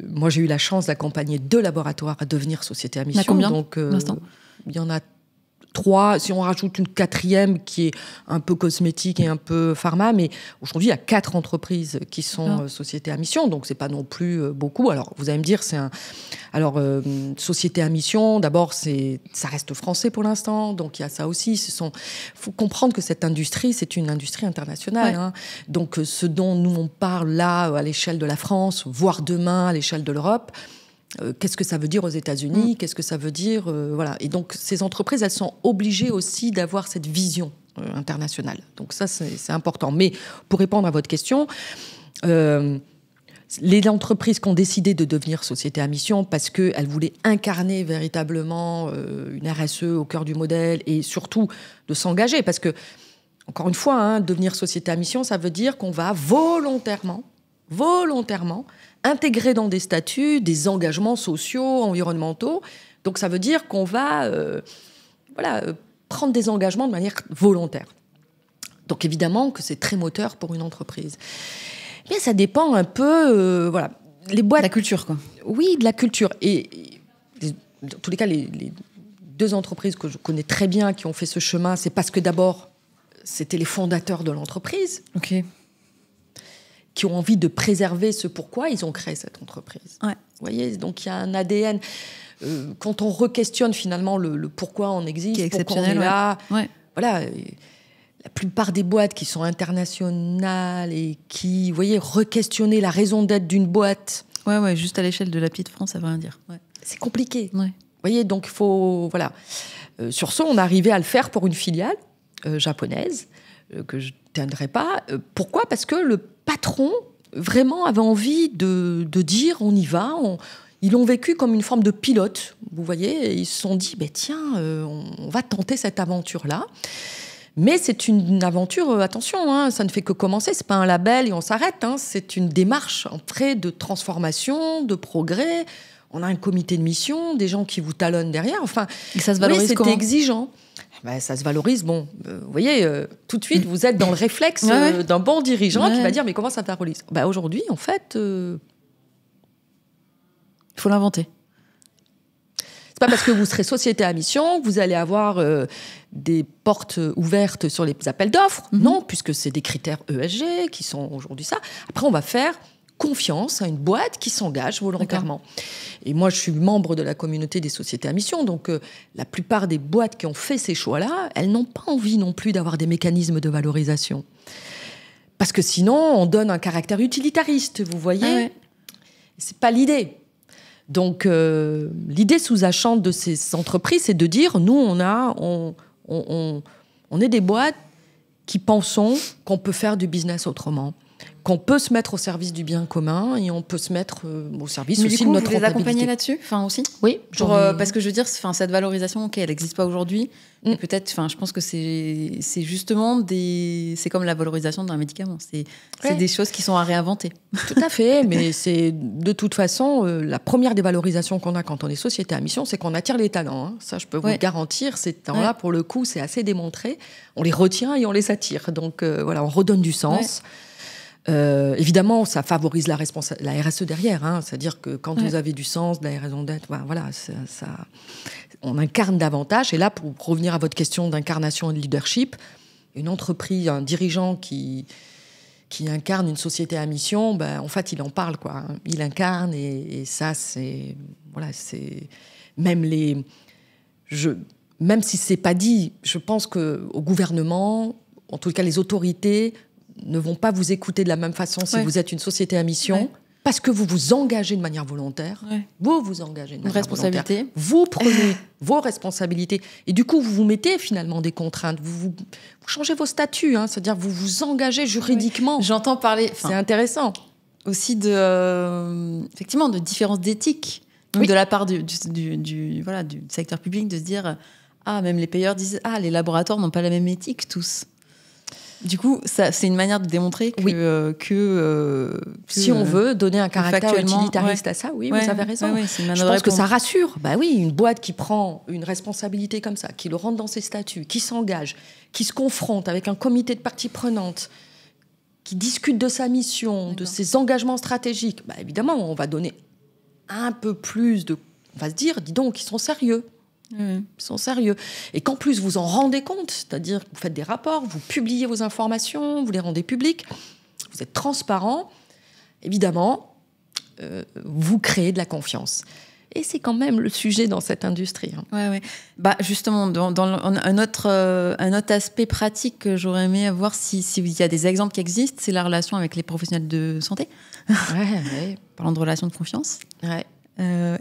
Moi, j'ai eu la chance d'accompagner 2 laboratoires à devenir société à mission. Il y a combien, donc, il y en a 3, si on rajoute une 4e qui est un peu cosmétique et un peu pharma, mais aujourd'hui, il y a 4 entreprises qui sont sociétés à mission, donc c'est pas non plus beaucoup. Alors, vous allez me dire, société à mission, d'abord, ça reste français pour l'instant, donc il y a ça aussi. Faut comprendre que cette industrie, c'est une industrie internationale. Ouais. Donc, ce dont nous, on parle là, à l'échelle de la France, voire demain, à l'échelle de l'Europe, qu'est-ce que ça veut dire aux États-Unis? Qu'est-ce que ça veut dire voilà. Et donc, ces entreprises, elles sont obligées aussi d'avoir cette vision internationale. Donc ça, c'est important. Mais pour répondre à votre question, les entreprises qui ont décidé de devenir société à mission parce qu'elles voulaient incarner véritablement une RSE au cœur du modèle et surtout de s'engager. Parce que, encore une fois, devenir société à mission, ça veut dire qu'on va volontairement intégrer dans des statuts des engagements sociaux, environnementaux. Donc, ça veut dire qu'on va prendre des engagements de manière volontaire. Donc, évidemment que c'est très moteur pour une entreprise. Mais ça dépend un peu... les boîtes... La culture, quoi. Oui, de la culture. Et en tous les cas, les 2 entreprises que je connais très bien qui ont fait ce chemin, c'est parce que d'abord, c'était les fondateurs de l'entreprise qui ont envie de préserver ce pourquoi ils ont créé cette entreprise. Ouais. Vous voyez, donc il y a un ADN. Quand on re-questionne finalement le pourquoi on existe, pourquoi on est là, voilà, la plupart des boîtes qui sont internationales et qui, vous voyez, re-questionner la raison d'être d'une boîte. Ouais, juste à l'échelle de la petite France, ça veut rien dire. Ouais. C'est compliqué. Ouais. Vous voyez, donc il faut, voilà. Sur ce, on est arrivé à le faire pour une filiale japonaise que je ne tiendrai pas. Pourquoi ? Parce que le patron vraiment avait envie de dire on y va. Ils l'ont vécu comme une forme de pilote, vous voyez. Et ils se sont dit, tiens, on va tenter cette aventure-là. Mais c'est une aventure, attention, hein, ça ne fait que commencer. C'est pas un label et on s'arrête. Hein, c'est une démarche en trait de transformation, de progrès. On a un comité de mission, des gens qui vous talonnent derrière. Enfin, et ça se valorise comment ? C'est exigeant. Ça se valorise. Bon, vous voyez, tout de suite, vous êtes dans le réflexe d'un bon dirigeant qui va dire, mais comment ça valorise ? Aujourd'hui, en fait... Il faut l'inventer. C'est pas parce que vous serez société à mission que vous allez avoir des portes ouvertes sur les appels d'offres. Non, puisque c'est des critères ESG qui sont aujourd'hui ça. Après, on va faire confiance à une boîte qui s'engage volontairement. D'accord. Et moi, je suis membre de la communauté des sociétés à mission. Donc, la plupart des boîtes qui ont fait ces choix-là, elles n'ont pas envie non plus d'avoir des mécanismes de valorisation. Parce que sinon, on donne un caractère utilitariste, vous voyez. Ah ouais. C'est pas l'idée. Donc, l'idée sous-jacente de ces entreprises, c'est de dire, nous, on est des boîtes qui pensons qu'on peut faire du business autrement, qu'on peut se mettre au service du bien commun et on peut se mettre au service aussi de notre rentabilité. Vous les accompagnez là-dessus, aussi. Oui. Parce que je veux dire, cette valorisation, elle n'existe pas aujourd'hui. Et peut-être, je pense que c'est justement c'est comme la valorisation d'un médicament. C'est des choses qui sont à réinventer. Tout à fait, mais c'est de toute façon la première des valorisations qu'on a quand on est société à mission, c'est qu'on attire les talents. Hein. Ça, je peux vous le garantir. Ces temps-là, pour le coup, c'est assez démontré. On les retient et on les attire. Donc on redonne du sens. Évidemment, ça favorise la RSE derrière. Hein. C'est-à-dire que quand vous avez du sens, de la raison d'être, on incarne davantage. Et là, pour revenir à votre question d'incarnation et de leadership, une entreprise, un dirigeant qui incarne une société à mission, en fait, il en parle, quoi. Il incarne et ça, c'est... Voilà, c'est... Même si c'est pas dit, je pense qu'au gouvernement, en tout cas les autorités, ne vont pas vous écouter de la même façon si vous êtes une société à mission, parce que vous vous engagez de manière volontaire. Vous vous engagez de manière volontaire. Vous prenez vos responsabilités. Et du coup, vous vous mettez finalement des contraintes. Vous changez vos statuts. Hein, c'est-à-dire vous vous engagez juridiquement. J'entends parler... C'est intéressant. Aussi effectivement, de différences d'éthique. De la part du secteur public, de se dire... même les payeurs disent « les laboratoires n'ont pas la même éthique tous ». Du coup, c'est une manière de démontrer que si on veut donner un caractère utilitariste à ça, vous avez raison. Je pense que ça rassure. Une boîte qui prend une responsabilité comme ça, qui le rentre dans ses statuts, qui s'engage, qui se confronte avec un comité de parties prenantes, qui discute de sa mission, de ses engagements stratégiques, évidemment, on va donner un peu plus de... On va se dire, dis donc, ils sont sérieux. Ils sont sérieux. Et qu'en plus, vous en rendez compte, c'est-à-dire que vous faites des rapports, vous publiez vos informations, vous les rendez publiques, vous êtes transparent, évidemment, vous créez de la confiance. Et c'est quand même le sujet dans cette industrie. Hein. Justement, dans un autre aspect pratique que j'aurais aimé avoir, s'il y a des exemples qui existent, c'est la relation avec les professionnels de santé. Parlant de relation de confiance.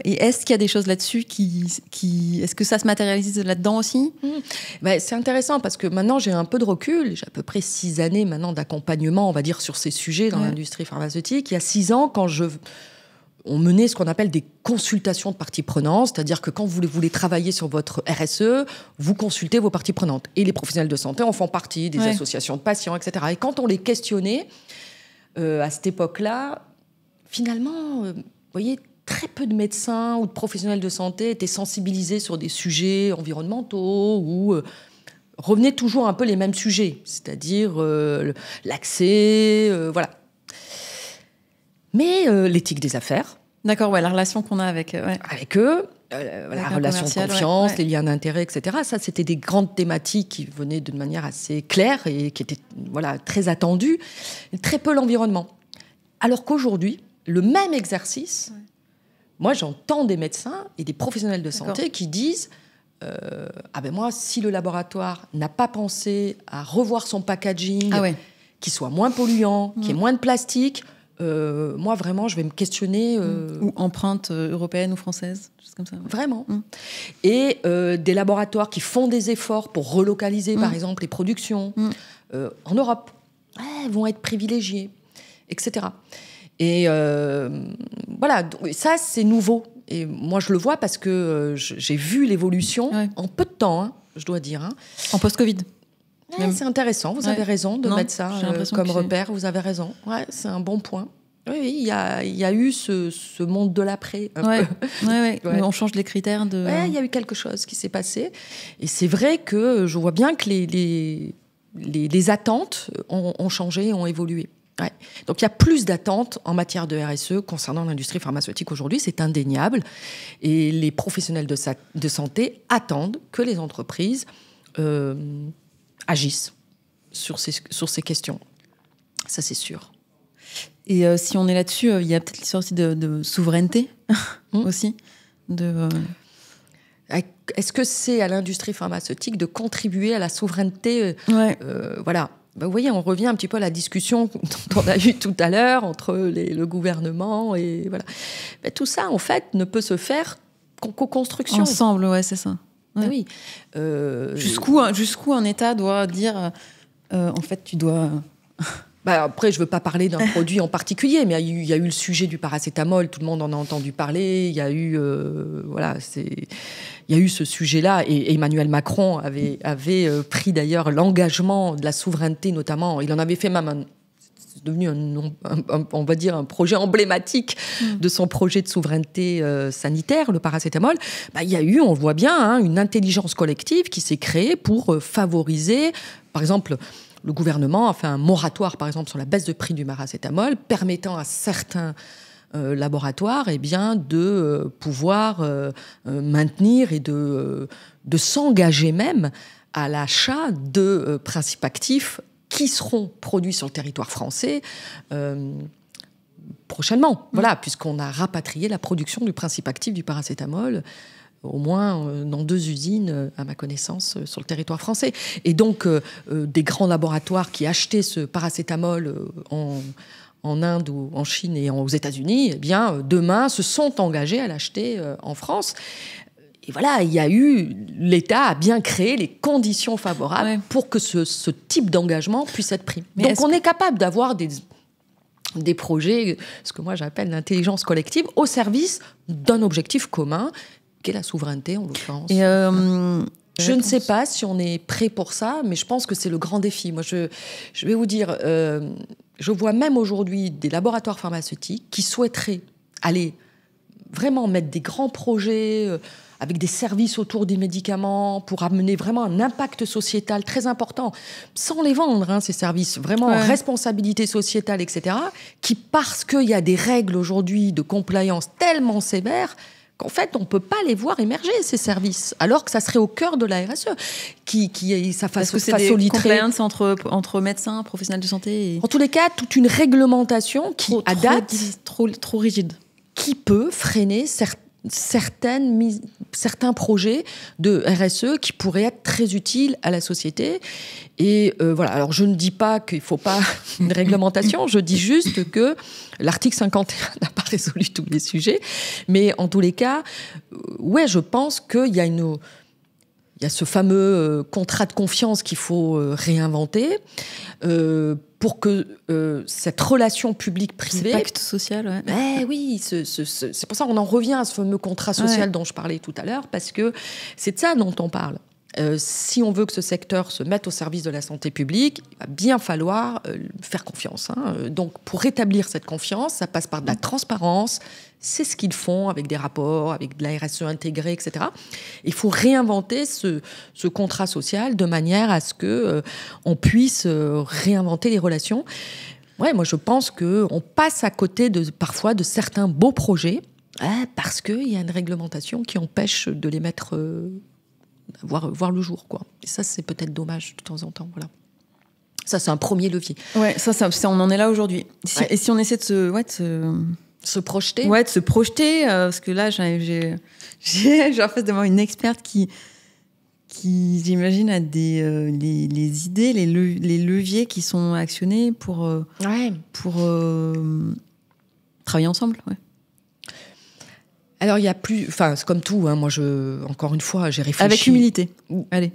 Et est-ce qu'il y a des choses là-dessus est-ce que ça se matérialise là-dedans aussi ? C'est intéressant parce que maintenant j'ai un peu de recul. J'ai à peu près 6 années maintenant d'accompagnement, on va dire, sur ces sujets dans l'industrie pharmaceutique. Il y a 6 ans, on menait ce qu'on appelle des consultations de parties prenantes, c'est-à-dire que quand vous voulez travailler sur votre RSE, vous consultez vos parties prenantes. Et les professionnels de santé en font partie, des associations de patients, etc. Et quand on les questionnait, à cette époque-là, finalement, vous voyez, très peu de médecins ou de professionnels de santé étaient sensibilisés sur des sujets environnementaux ou revenaient toujours un peu les mêmes sujets, c'est-à-dire l'accès, voilà. Mais l'éthique des affaires. D'accord, ouais, la relation qu'on a avec eux, la relation de confiance, les liens d'intérêt, etc. Ça, c'était des grandes thématiques qui venaient d'une manière assez claire et qui étaient très attendues. Très peu l'environnement. Alors qu'aujourd'hui, le même exercice, moi, j'entends des médecins et des professionnels de santé qui disent moi, si le laboratoire n'a pas pensé à revoir son packaging, qui soit moins polluant, qu'il y ait moins de plastique, moi, vraiment, je vais me questionner. Ou empreinte européenne ou française, juste comme ça. Ouais. Vraiment. Et des laboratoires qui font des efforts pour relocaliser, par exemple, les productions en Europe, vont être privilégiés, etc. Et voilà, ça, c'est nouveau. Et moi, je le vois parce que j'ai vu l'évolution en peu de temps, je dois dire. En post-Covid. C'est intéressant, vous avez raison de mettre ça comme repère, vous avez raison. Ouais, c'est un bon point. Oui, il y a eu ce monde de l'après. On change les critères de... Oui, il y a eu quelque chose qui s'est passé. Et c'est vrai que je vois bien que les attentes ont changé, ont évolué. Ouais. Donc il y a plus d'attentes en matière de RSE concernant l'industrie pharmaceutique aujourd'hui, c'est indéniable. Et les professionnels de santé attendent que les entreprises agissent sur ces questions. Ça, c'est sûr. Et si on est là-dessus, il y a peut-être l'histoire aussi de souveraineté aussi. Est-ce que c'est à l'industrie pharmaceutique de contribuer à la souveraineté Voilà. Vous voyez, on revient un petit peu à la discussion dont on a eue tout à l'heure entre le gouvernement et voilà. Mais tout ça, en fait, ne peut se faire qu'en co-construction. Ensemble, c'est ça. Ouais. Oui. Jusqu'où un État doit dire, en fait, tu dois... Après, je ne veux pas parler d'un produit en particulier, mais il y a eu le sujet du paracétamol, tout le monde en a entendu parler. Il y a eu, il y a eu ce sujet-là, et Emmanuel Macron avait pris d'ailleurs l'engagement de la souveraineté, notamment. Il en avait fait même c'est devenu on va dire un projet emblématique de son projet de souveraineté sanitaire, le paracétamol. Il y a eu, on le voit bien, une intelligence collective qui s'est créée pour favoriser, par exemple. Le gouvernement a fait un moratoire, par exemple, sur la baisse de prix du paracétamol, permettant à certains laboratoires de pouvoir maintenir et de s'engager même à l'achat de principes actifs qui seront produits sur le territoire français prochainement. Voilà, puisqu'on a rapatrié la production du principe actif du paracétamol au moins dans 2 usines, à ma connaissance, sur le territoire français. Et donc, des grands laboratoires qui achetaient ce paracétamol en Inde ou en Chine et aux États-Unis, demain, se sont engagés à l'acheter en France. Et voilà, l'État a bien créé les conditions favorables pour que ce type d'engagement puisse être pris. Donc, on est capable d'avoir des projets, ce que moi j'appelle l'intelligence collective, au service d'un objectif commun, qui est la souveraineté, en l'occurrence. Je ne sais pas si on est prêt pour ça, mais je pense que c'est le grand défi. Moi, je vais vous dire, je vois même aujourd'hui des laboratoires pharmaceutiques qui souhaiteraient aller vraiment mettre des grands projets avec des services autour des médicaments pour amener vraiment un impact sociétal très important, sans les vendre, ces services, vraiment en responsabilité sociétale, etc., qui, parce qu'il y a des règles aujourd'hui de compliance tellement sévères, qu'en fait, on ne peut pas les voir émerger, ces services, alors que ça serait au cœur de la RSE, ça Parce que c'est des compliance entre médecins, professionnels de santé. En tous les cas, toute une réglementation qui, à date, trop rigide, qui peut freiner certains projets de RSE qui pourraient être très utiles à la société. Et voilà, alors je ne dis pas qu'il ne faut pas une réglementation, je dis juste que l'article 51 n'a pas résolu tous les sujets, mais en tous les cas, je pense qu'il y a ce fameux contrat de confiance qu'il faut réinventer pour que cette relation publique-privée... C'est pacte social, oui, c'est pour ça qu'on en revient à ce fameux contrat social dont je parlais tout à l'heure, parce que c'est de ça dont on parle. Si on veut que ce secteur se mette au service de la santé publique, il va bien falloir faire confiance. Donc, pour rétablir cette confiance, ça passe par de la transparence. C'est ce qu'ils font avec des rapports, avec de la RSE intégrée, etc. Il faut réinventer ce contrat social de manière à ce qu'on puisse réinventer les relations. Ouais, moi je pense qu'on passe à côté parfois de certains beaux projets parce qu'il y a une réglementation qui empêche de les mettre, voir le jour, quoi. Et ça, c'est peut-être dommage de temps en temps, voilà. Ça, c'est un premier levier. Ouais, ça on en est là aujourd'hui. Et si on essaie de se projeter. Ouais, de se projeter, parce que là, j'ai en face de moi une experte qui j'imagine, a les idées, les leviers qui sont actionnés pour travailler ensemble. Ouais. Alors, il y a plus... Enfin, c'est comme tout. Hein, moi, encore une fois, j'ai réfléchi... Avec humilité. Allez.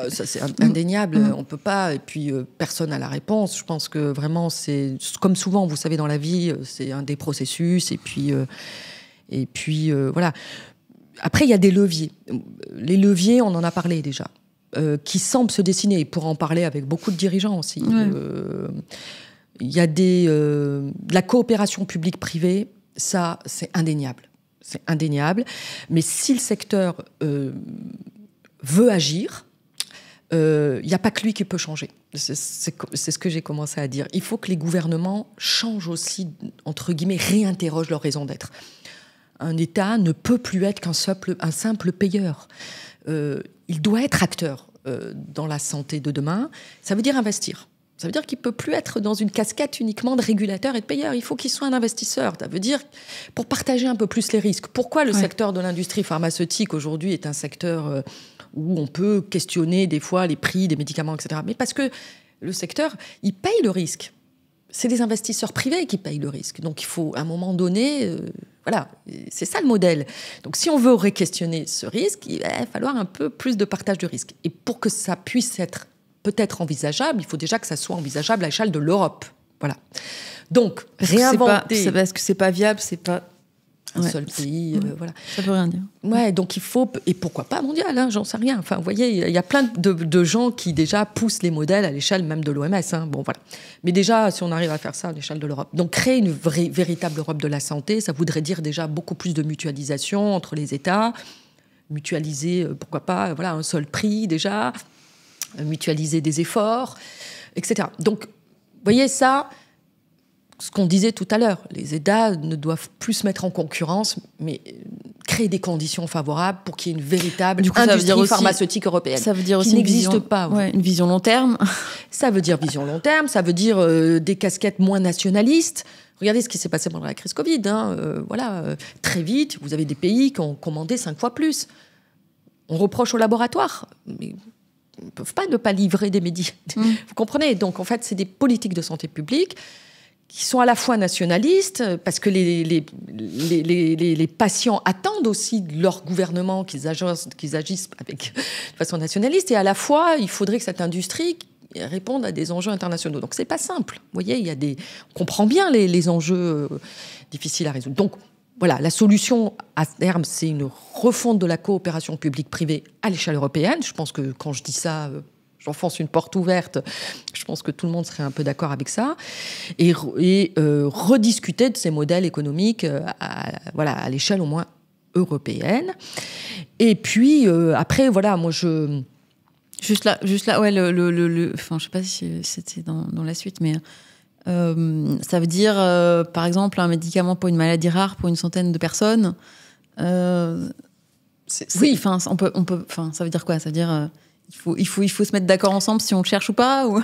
Ça, c'est indéniable. On ne peut pas. Et puis, personne n'a la réponse. Je pense que vraiment, c'est... Comme souvent, vous savez, dans la vie, c'est un des processus. Et puis voilà. Après, il y a des leviers. Les leviers, on en a parlé déjà, qui semblent se dessiner. Pour en parler avec beaucoup de dirigeants aussi. Ouais. Il y a la coopération publique-privée. Ça, c'est indéniable. C'est indéniable. Mais si le secteur veut agir, il n'y a pas que lui qui peut changer. C'est ce que j'ai commencé à dire. Il faut que les gouvernements changent aussi, entre guillemets, réinterrogent leur raison d'être. Un État ne peut plus être qu'un simple payeur. Il doit être acteur dans la santé de demain. Ça veut dire investir. Ça veut dire qu'il ne peut plus être dans une casquette uniquement de régulateur et de payeur. Il faut qu'il soit un investisseur. Ça veut dire pour partager un peu plus les risques. Pourquoi le secteur de l'industrie pharmaceutique aujourd'hui est un secteur où on peut questionner des fois les prix des médicaments, etc. Mais parce que le secteur, il paye le risque. C'est les investisseurs privés qui payent le risque. Donc il faut, à un moment donné... Voilà, c'est ça le modèle. Donc, si on veut re-questionner ce risque, il va falloir un peu plus de partage de risque. Et pour que ça puisse être peut-être envisageable, il faut déjà que ça soit envisageable à l'échelle de l'Europe. Voilà. Donc, réinventer... C'est parce que c'est pas viable, c'est pas... Un seul pays, voilà. Ça veut rien dire. Ouais, donc il faut... Et pourquoi pas mondial, hein, j'en sais rien. Enfin, vous voyez, il y a plein de gens qui déjà poussent les modèles à l'échelle même de l'OMS. Hein. Bon, voilà. Mais déjà, si on arrive à faire ça à l'échelle de l'Europe. Donc, créer une véritable Europe de la santé, ça voudrait dire déjà beaucoup plus de mutualisation entre les États. Mutualiser, pourquoi pas, voilà, un seul prix déjà. Mutualiser des efforts, etc. Donc, vous voyez ça... Ce qu'on disait tout à l'heure, les États ne doivent plus se mettre en concurrence, mais créer des conditions favorables pour qu'il y ait une véritable industrie pharmaceutique européenne. Ça veut dire aussi qui n'existe pas. Ouais, une vision long terme. Ça veut dire vision long terme, ça veut dire des casquettes moins nationalistes. Regardez ce qui s'est passé pendant la crise Covid. Très vite, vous avez des pays qui ont commandé 5 fois plus. On reproche aux laboratoires, mais ils ne peuvent pas ne pas livrer des médicaments. Vous comprenez ? Donc, en fait, c'est des politiques de santé publique qui sont à la fois nationalistes, parce que les patients attendent aussi de leur gouvernement qu'ils agissent de façon nationaliste, et à la fois, il faudrait que cette industrie réponde à des enjeux internationaux. Donc, c'est pas simple. Vous voyez, on comprend bien les enjeux difficiles à résoudre. Donc, voilà, la solution à terme, c'est une refonte de la coopération publique-privée à l'échelle européenne. Je pense que quand je dis ça... j'enfonce une porte ouverte, je pense que tout le monde serait un peu d'accord avec ça, et rediscuter de ces modèles économiques à l'échelle au moins européenne. Et puis, après, voilà, moi, je... Juste là, ouais, enfin, je sais pas si c'était dans la suite, mais ça veut dire, par exemple, un médicament pour une maladie rare pour une centaine de personnes. Oui, enfin, on peut, enfin, ça veut dire quoi ? Ça veut dire... Il faut se mettre d'accord ensemble si on le cherche ou pas ou...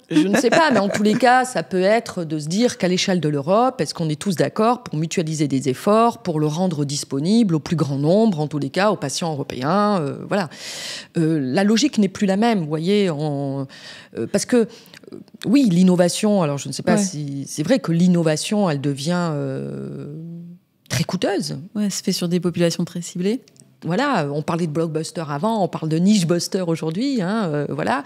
Je ne sais pas, mais en tous les cas, ça peut être de se dire qu'à l'échelle de l'Europe, est-ce qu'on est tous d'accord pour mutualiser des efforts, pour le rendre disponible au plus grand nombre, en tous les cas, aux patients européens. Voilà. La logique n'est plus la même, vous voyez, parce que, oui, l'innovation, alors je ne sais pas si... C'est vrai que l'innovation, elle devient très coûteuse. Ouais, se fait sur des populations très ciblées. Voilà, on parlait de blockbuster avant, on parle de niche-buster aujourd'hui. Voilà,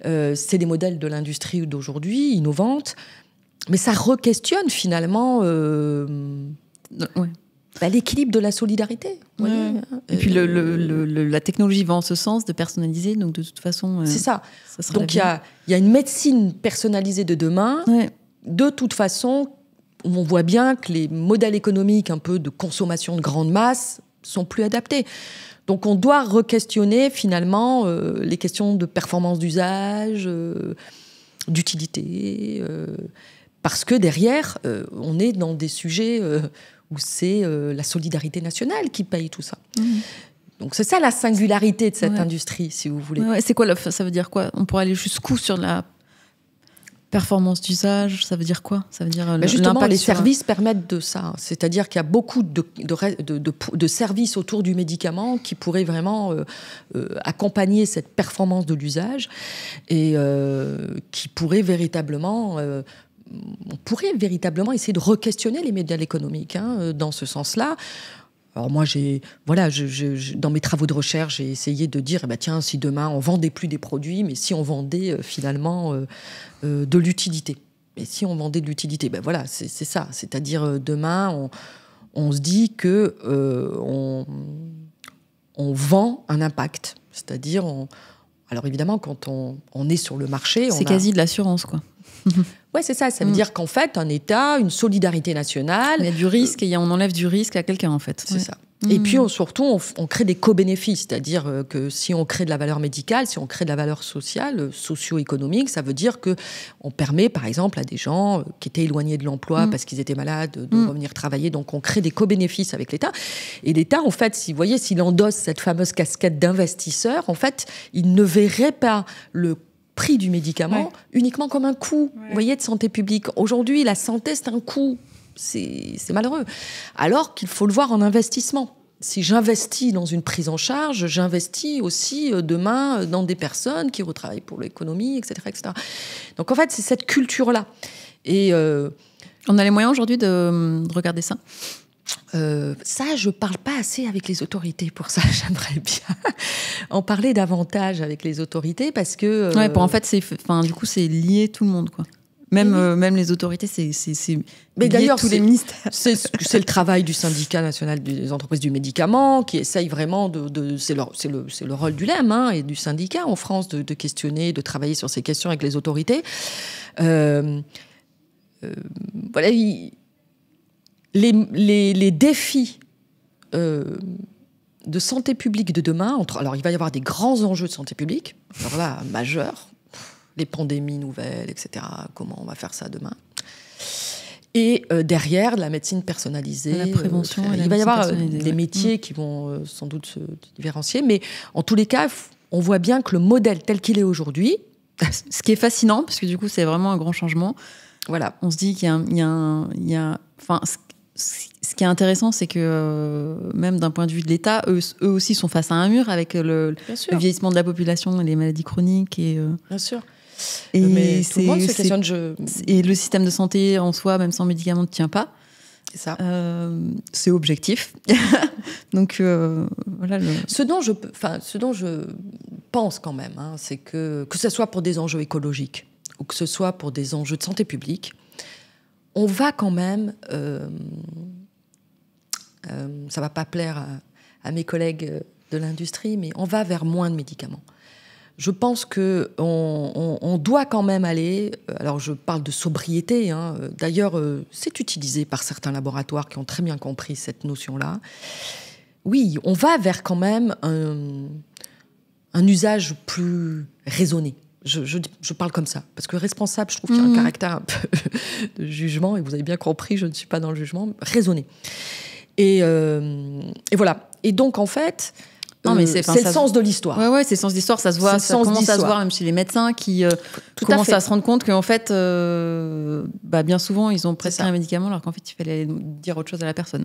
c'est des modèles de l'industrie d'aujourd'hui, innovantes, mais ça re-questionne finalement l'équilipe de la solidarité. Ouais. Et puis la technologie va en ce sens de personnaliser, donc de toute façon... c'est ça. Donc il y a une médecine personnalisée de demain. Ouais. De toute façon, on voit bien que les modèles économiques un peu de consommation de grande masse sont plus adaptés. Donc on doit re-questionner finalement les questions de performance d'usage, d'utilité, parce que derrière, on est dans des sujets où c'est la solidarité nationale qui paye tout ça. Donc c'est ça la singularité de cette industrie, si vous voulez. C'est quoi ça veut dire quoi? On pourrait aller jusqu'où sur la performance d'usage? Ça veut dire quoi? Ça veut dire justement, les services permettent de ça. C'est-à-dire qu'il y a beaucoup de services autour du médicament qui pourraient vraiment accompagner cette performance de l'usage et qui pourraient véritablement... on pourrait véritablement essayer de re-questionner les modèles économiques dans ce sens-là. Alors moi, dans mes travaux de recherche, j'ai essayé de dire, tiens, si demain on vendait plus des produits, mais si on vendait finalement de l'utilité. Et si on vendait de l'utilité, voilà, c'est ça. C'est-à-dire demain, on se dit que on vend un impact. C'est-à-dire, alors évidemment, quand on est sur le marché, c'est quasi de l'assurance, quoi. Ouais, c'est ça. Ça veut dire qu'en fait, un État, une solidarité nationale... Il y a du risque et on enlève du risque à quelqu'un, en fait. C'est ça. Et puis, surtout, on crée des co-bénéfices. C'est-à-dire que si on crée de la valeur médicale, si on crée de la valeur sociale, socio-économique, ça veut dire qu'on permet, par exemple, à des gens qui étaient éloignés de l'emploi parce qu'ils étaient malades de revenir travailler. Donc, on crée des co-bénéfices avec l'État. Et l'État, en fait, s'il endosse cette fameuse casquette d'investisseur, en fait, il ne verrait pas le prix du médicament uniquement comme un coût, vous voyez, de santé publique. Aujourd'hui, la santé, c'est un coût. C'est malheureux. Alors qu'il faut le voir en investissement. Si j'investis dans une prise en charge, j'investis aussi demain dans des personnes qui retravaillent pour l'économie, etc., etc. Donc en fait, c'est cette culture-là. Et on a les moyens aujourd'hui de regarder ça? Ça, je parle pas assez avec les autorités pour ça. J'aimerais bien en parler davantage avec les autorités parce que... en fait, du coup, c'est lié tout le monde, quoi. Même les autorités, c'est mais d'ailleurs, tous les ministères. C'est le travail du syndicat national des entreprises du médicament qui essaye vraiment c'est le rôle du LEM et du syndicat en France de questionner, de travailler sur ces questions avec les autorités. Voilà, les défis de santé publique de demain, alors il va y avoir des grands enjeux de santé publique, alors là, majeurs, les pandémies nouvelles, etc. Comment on va faire ça demain? Et derrière, la médecine personnalisée. La prévention. Il va y avoir des métiers qui vont sans doute se différencier, mais en tous les cas, on voit bien que le modèle tel qu'il est aujourd'hui... Ce qui est fascinant, parce que du coup, c'est vraiment un grand changement. Voilà. On se dit qu'il y a ce qui est intéressant, c'est que même d'un point de vue de l'État, eux aussi sont face à un mur avec le vieillissement de la population et les maladies chroniques. Bien sûr. Et mais tout le monde se questionne. Et le système de santé en soi, même sans médicaments, ne tient pas. C'est ça. C'est objectif. Donc voilà. Ce dont je pense quand même, c'est que ce soit pour des enjeux écologiques ou que ce soit pour des enjeux de santé publique, on va quand même, ça va pas plaire à mes collègues de l'industrie, mais on va vers moins de médicaments. Je pense qu'on doit quand même aller, alors je parle de sobriété, d'ailleurs c'est utilisé par certains laboratoires qui ont très bien compris cette notion-là. Oui, on va vers quand même un usage plus raisonné. Je parle comme ça, parce que responsable, je trouve qu'il y a un caractère un peu de jugement, et vous avez bien compris, je ne suis pas dans le jugement, raisonné. Et voilà. Et donc, en fait, c'est le sens de l'histoire. Ouais, c'est le sens de l'histoire, ça se voit, ça commence à se voir même chez les médecins qui commencent à se rendre compte qu'en fait, bien souvent, ils ont prescrit un médicament, alors qu'en fait, il fallait dire autre chose à la personne.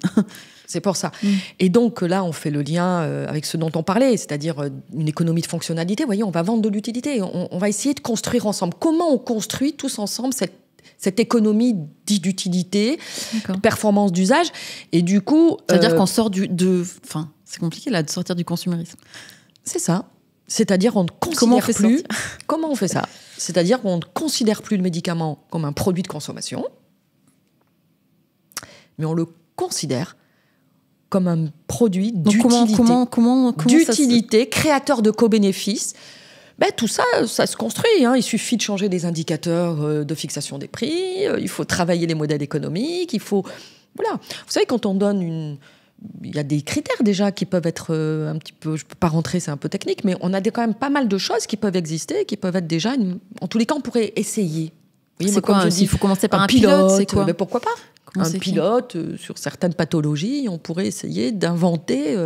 C'est pour ça. Et donc là, on fait le lien avec ce dont on parlait, c'est-à-dire une économie de fonctionnalité. Vous voyez, on va vendre de l'utilité. On va essayer de construire ensemble. Comment on construit tous ensemble cette économie dite d'utilité, de performance d'usage? Et du coup... C'est-à-dire qu'on sort c'est compliqué là de sortir du consumérisme. C'est ça. C'est-à-dire on ne considère plus... Comment on fait ça? C'est-à-dire qu'on ne considère plus le médicament comme un produit de consommation, mais on le considère comme un produit d'utilité. D'utilité, créateur de co-bénéfices. Tout ça, ça se construit. Il suffit de changer des indicateurs de fixation des prix. Il faut travailler les modèles économiques. Il faut... Voilà. Vous savez, quand on donne il y a des critères déjà qui peuvent être un petit peu... Je ne peux pas rentrer, c'est un peu technique, mais on a quand même pas mal de choses qui peuvent exister, qui peuvent être déjà... En tous les cas, on pourrait essayer. Oui, c'est quoi, il faut commencer par un pilote, c'est quoi? Mais pourquoi pas? Un pilote sur certaines pathologies, on pourrait essayer d'inventer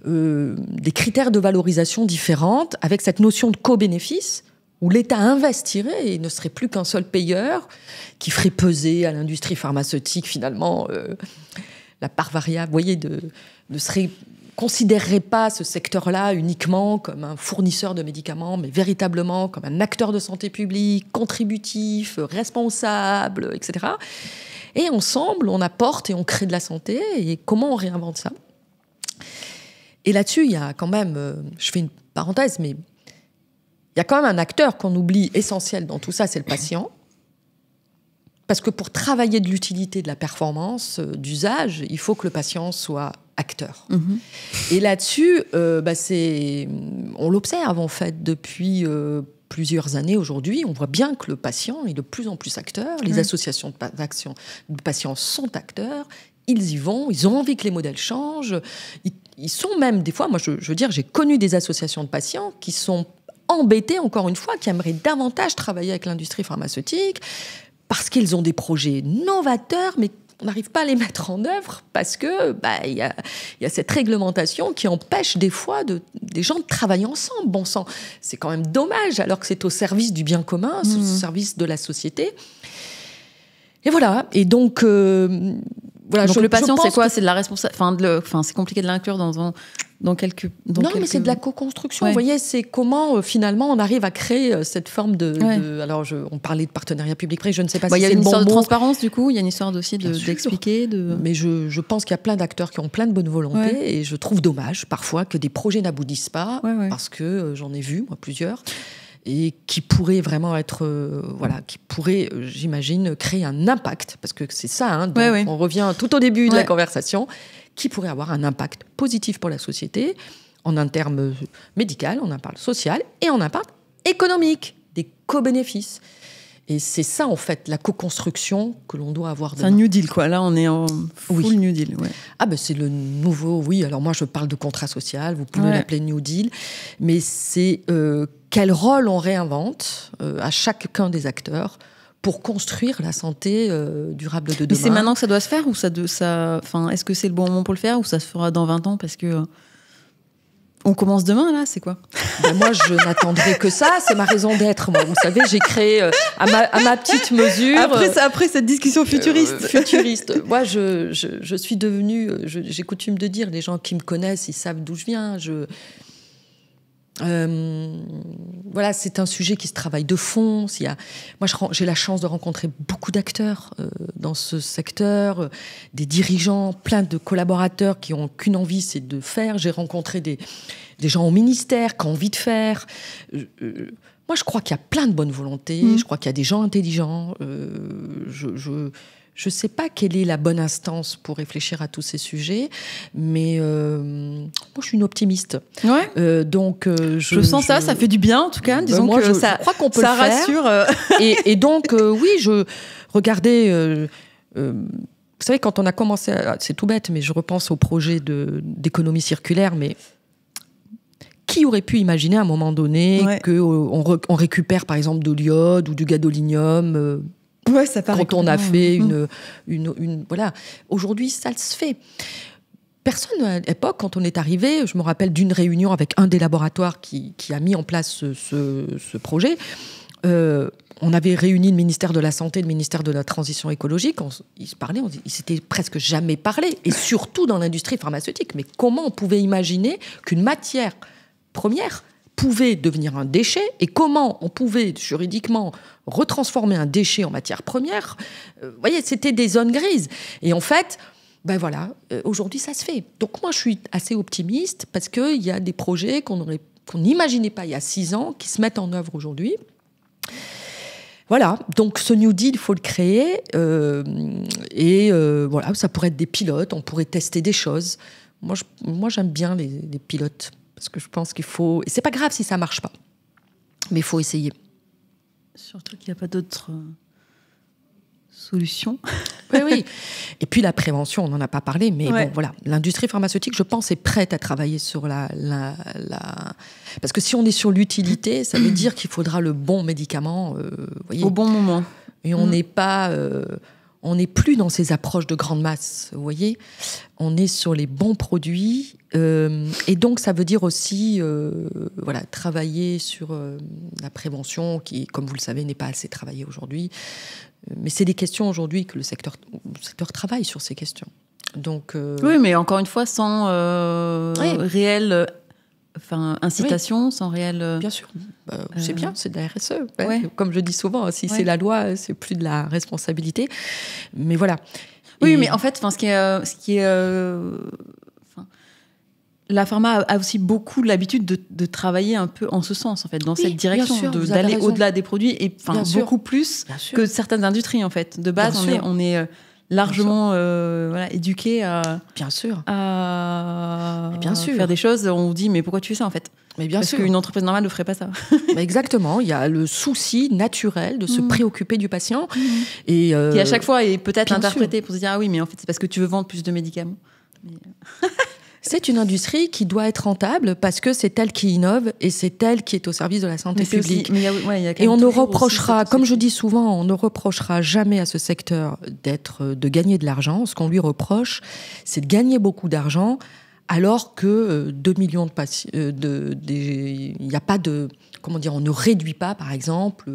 des critères de valorisation différentes avec cette notion de co-bénéfice où l'État investirait et ne serait plus qu'un seul payeur qui ferait peser à l'industrie pharmaceutique finalement la part variable, vous voyez, considérerait pas ce secteur-là uniquement comme un fournisseur de médicaments, mais véritablement comme un acteur de santé publique, contributif, responsable, etc. Et ensemble, on apporte et on crée de la santé. Et comment on réinvente ça? Et là-dessus, il y a quand même, je fais une parenthèse, mais il y a quand même un acteur qu'on oublie essentiel dans tout ça, c'est le patient. Parce que pour travailler de l'utilité, de la performance, d'usage, il faut que le patient soit acteur. Et là-dessus, on l'observe en fait depuis plusieurs années aujourd'hui. On voit bien que le patient est de plus en plus acteur. Les associations de patients sont acteurs. Ils y vont, ils ont envie que les modèles changent. Ils sont même, des fois, moi je veux dire, j'ai connu des associations de patients qui sont embêtés, encore une fois, qui aimeraient davantage travailler avec l'industrie pharmaceutique parce qu'ils ont des projets novateurs, mais on n'arrive pas à les mettre en œuvre parce que y a cette réglementation qui empêche des fois des gens de travailler ensemble. Bon sang, c'est quand même dommage, alors que c'est au service du bien commun, au service de la société. Et voilà. Et donc... Voilà, donc le patient, c'est quoi? C'est de la responsabilité. C'est compliqué de l'inclure dans quelques. Mais c'est de la co-construction. Ouais. Vous voyez, c'est comment finalement on arrive à créer cette forme de alors, on parlait de partenariat public-privé. Je ne sais pas si c'est le bon mot. Il y a une histoire de transparence du coup. Il y a une histoire aussi d'expliquer. Mais je pense qu'il y a plein d'acteurs qui ont plein de bonne volonté et je trouve dommage parfois que des projets n'aboutissent pas parce que j'en ai vu moi plusieurs. Et qui pourrait vraiment être, qui pourrait, j'imagine, créer un impact, parce que c'est ça, on revient tout au début de la conversation, qui pourrait avoir un impact positif pour la société, en un terme médical, en un terme social, et en un impact économique, des co-bénéfices. Et c'est ça, en fait, la co-construction que l'on doit avoir demain. C'est un New Deal, quoi. Là, on est en full New Deal. Ouais. Ah ben c'est le nouveau, alors moi, je parle de contrat social, vous pouvez l'appeler New Deal, mais c'est quel rôle on réinvente à chacun des acteurs pour construire la santé durable de demain. Mais c'est maintenant que ça doit se faire ou est-ce que c'est le bon moment pour le faire ou ça se fera dans 20 ans parce que... On commence demain, là, c'est quoi? Moi, je n'attendrai que ça. C'est ma raison d'être. Moi, vous savez, j'ai créé à ma petite mesure. Après cette discussion futuriste. Moi, je suis devenue... j'ai coutume de dire, les gens qui me connaissent, ils savent d'où je viens. C'est un sujet qui se travaille de fond. Moi, j'ai la chance de rencontrer beaucoup d'acteurs dans ce secteur, des dirigeants, plein de collaborateurs qui ont qu'une envie, c'est de faire. J'ai rencontré des gens au ministère qui ont envie de faire. Moi, je crois qu'il y a plein de bonnes volontés. Je crois qu'il y a des gens intelligents. Je ne sais pas quelle est la bonne instance pour réfléchir à tous ces sujets, mais moi, je suis une optimiste. Ouais. Donc, je sens ça fait du bien, en tout cas. Disons moi, que je crois qu'on peut le rassure. Et donc, oui, regardez... vous savez, quand on a commencé... c'est tout bête, mais je repense au projet d'économie circulaire, mais... Qui aurait pu imaginer à un moment donné qu'on récupère, par exemple, de l'iode ou du gadolinium ça paraît quand on a fait une voilà. Aujourd'hui, ça se fait. Personne, à l'époque, quand on est arrivé, je me rappelle d'une réunion avec un des laboratoires qui a mis en place ce projet. On avait réuni le ministère de la Santé, le ministère de la Transition écologique. Ils se parlaient, ils s'étaient presque jamais parlé. Et surtout dans l'industrie pharmaceutique. Mais comment on pouvait imaginer qu'une matière première pouvait devenir un déchet et comment on pouvait juridiquement retransformer un déchet en matière première. Vous voyez, c'était des zones grises. Et en fait, aujourd'hui, ça se fait. Donc moi, je suis assez optimiste parce qu'il y a des projets qu'on n'imaginait pas il y a 6 ans qui se mettent en œuvre aujourd'hui. Voilà, donc ce New Deal, il faut le créer. Ça pourrait être des pilotes, on pourrait tester des choses. Moi j'aime bien les pilotes. Parce que je pense qu'il faut... Et c'est pas grave si ça marche pas. Mais il faut essayer. Surtout qu'il n'y a pas d'autres solutions. Oui. Et puis la prévention, on n'en a pas parlé, mais bon, voilà. L'industrie pharmaceutique, je pense, est prête à travailler sur Parce que si on est sur l'utilité, ça veut dire qu'il faudra le bon médicament. Au bon moment. Et on n'est pas... on n'est plus dans ces approches de grande masse, vous voyez. On est sur les bons produits. Et donc, ça veut dire aussi travailler sur la prévention, qui, comme vous le savez, n'est pas assez travaillée aujourd'hui. Mais c'est des questions aujourd'hui que le secteur travaille sur ces questions. Donc, oui, mais encore une fois, sans réelle incitation, sans réelle... Bien sûr. C'est bien, c'est de la RSE. Ouais. Comme je dis souvent, si c'est la loi, c'est plus de la responsabilité. Mais voilà. Oui, mais en fait, la pharma a aussi beaucoup l'habitude de travailler un peu en ce sens, en fait, dans cette direction, d'aller au-delà des produits, et beaucoup plus que certaines industries, en fait. De base, on est largement éduqué à faire des choses. On vous dit, mais pourquoi tu fais ça, en fait? Parce qu'une entreprise normale ne ferait pas ça. Exactement. Il y a le souci naturel de se préoccuper du patient. Et qui, à chaque fois, est peut-être interprété pour se dire, ah oui, mais en fait, c'est parce que tu veux vendre plus de médicaments. C'est une industrie qui doit être rentable parce que c'est elle qui innove et c'est elle qui est au service de la santé publique. Et on ne reprochera, comme je dis souvent, on ne reprochera jamais à ce secteur de gagner de l'argent. Ce qu'on lui reproche, c'est de gagner beaucoup d'argent alors que 2 millions de patients, il n'y a pas de... Comment dire, on ne réduit pas, par exemple...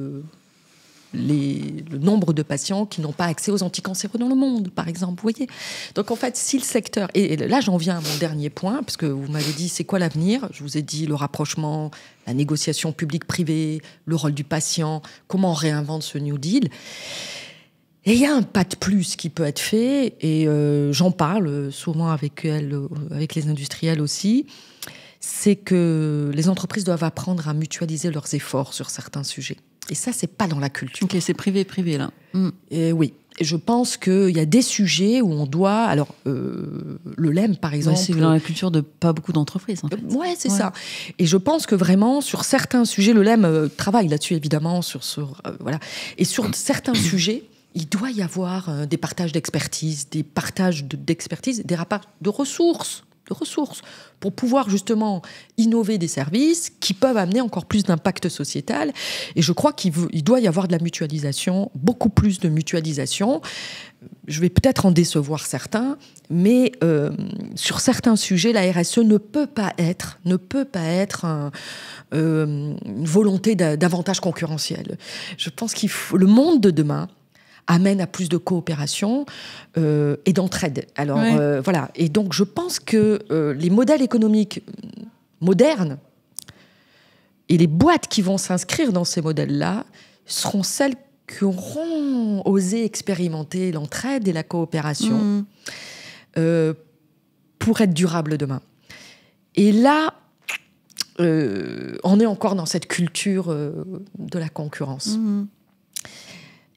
le nombre de patients qui n'ont pas accès aux anticancéreux dans le monde, par exemple, vous voyez. Donc, en fait, si le secteur... Et là, j'en viens à mon dernier point, parce que vous m'avez dit, c'est quoi l'avenir ? Je vous ai dit le rapprochement, la négociation publique-privée, le rôle du patient, comment on réinvente ce New Deal. Et il y a un pas de plus qui peut être fait, et j'en parle souvent avec les industriels aussi, c'est que les entreprises doivent apprendre à mutualiser leurs efforts sur certains sujets. Et ça, c'est pas dans la culture. Ok, c'est privé, là. Et oui. Et je pense qu'il y a des sujets où on doit... Alors, le LEM, par exemple... c'est dans la culture de pas beaucoup d'entreprises, en fait. Ouais, c'est ça. Et je pense que vraiment, sur certains sujets, le LEM travaille là-dessus, évidemment, voilà. Et sur certains sujets, il doit y avoir des partages d'expertise, des partages d'expertise, des rapports de ressources pour pouvoir justement innover des services qui peuvent amener encore plus d'impact sociétal. Et je crois qu'il doit y avoir de la mutualisation, beaucoup plus de mutualisation. Je vais peut-être en décevoir certains, mais sur certains sujets, la RSE ne peut pas être une volonté d'avantage concurrentiel. Je pense le monde de demain amène à plus de coopération et d'entraide. Alors, voilà. Et donc, je pense que les modèles économiques modernes et les boîtes qui vont s'inscrire dans ces modèles-là seront celles qui auront osé expérimenter l'entraide et la coopération pour être durables demain. Et là, on est encore dans cette culture de la concurrence.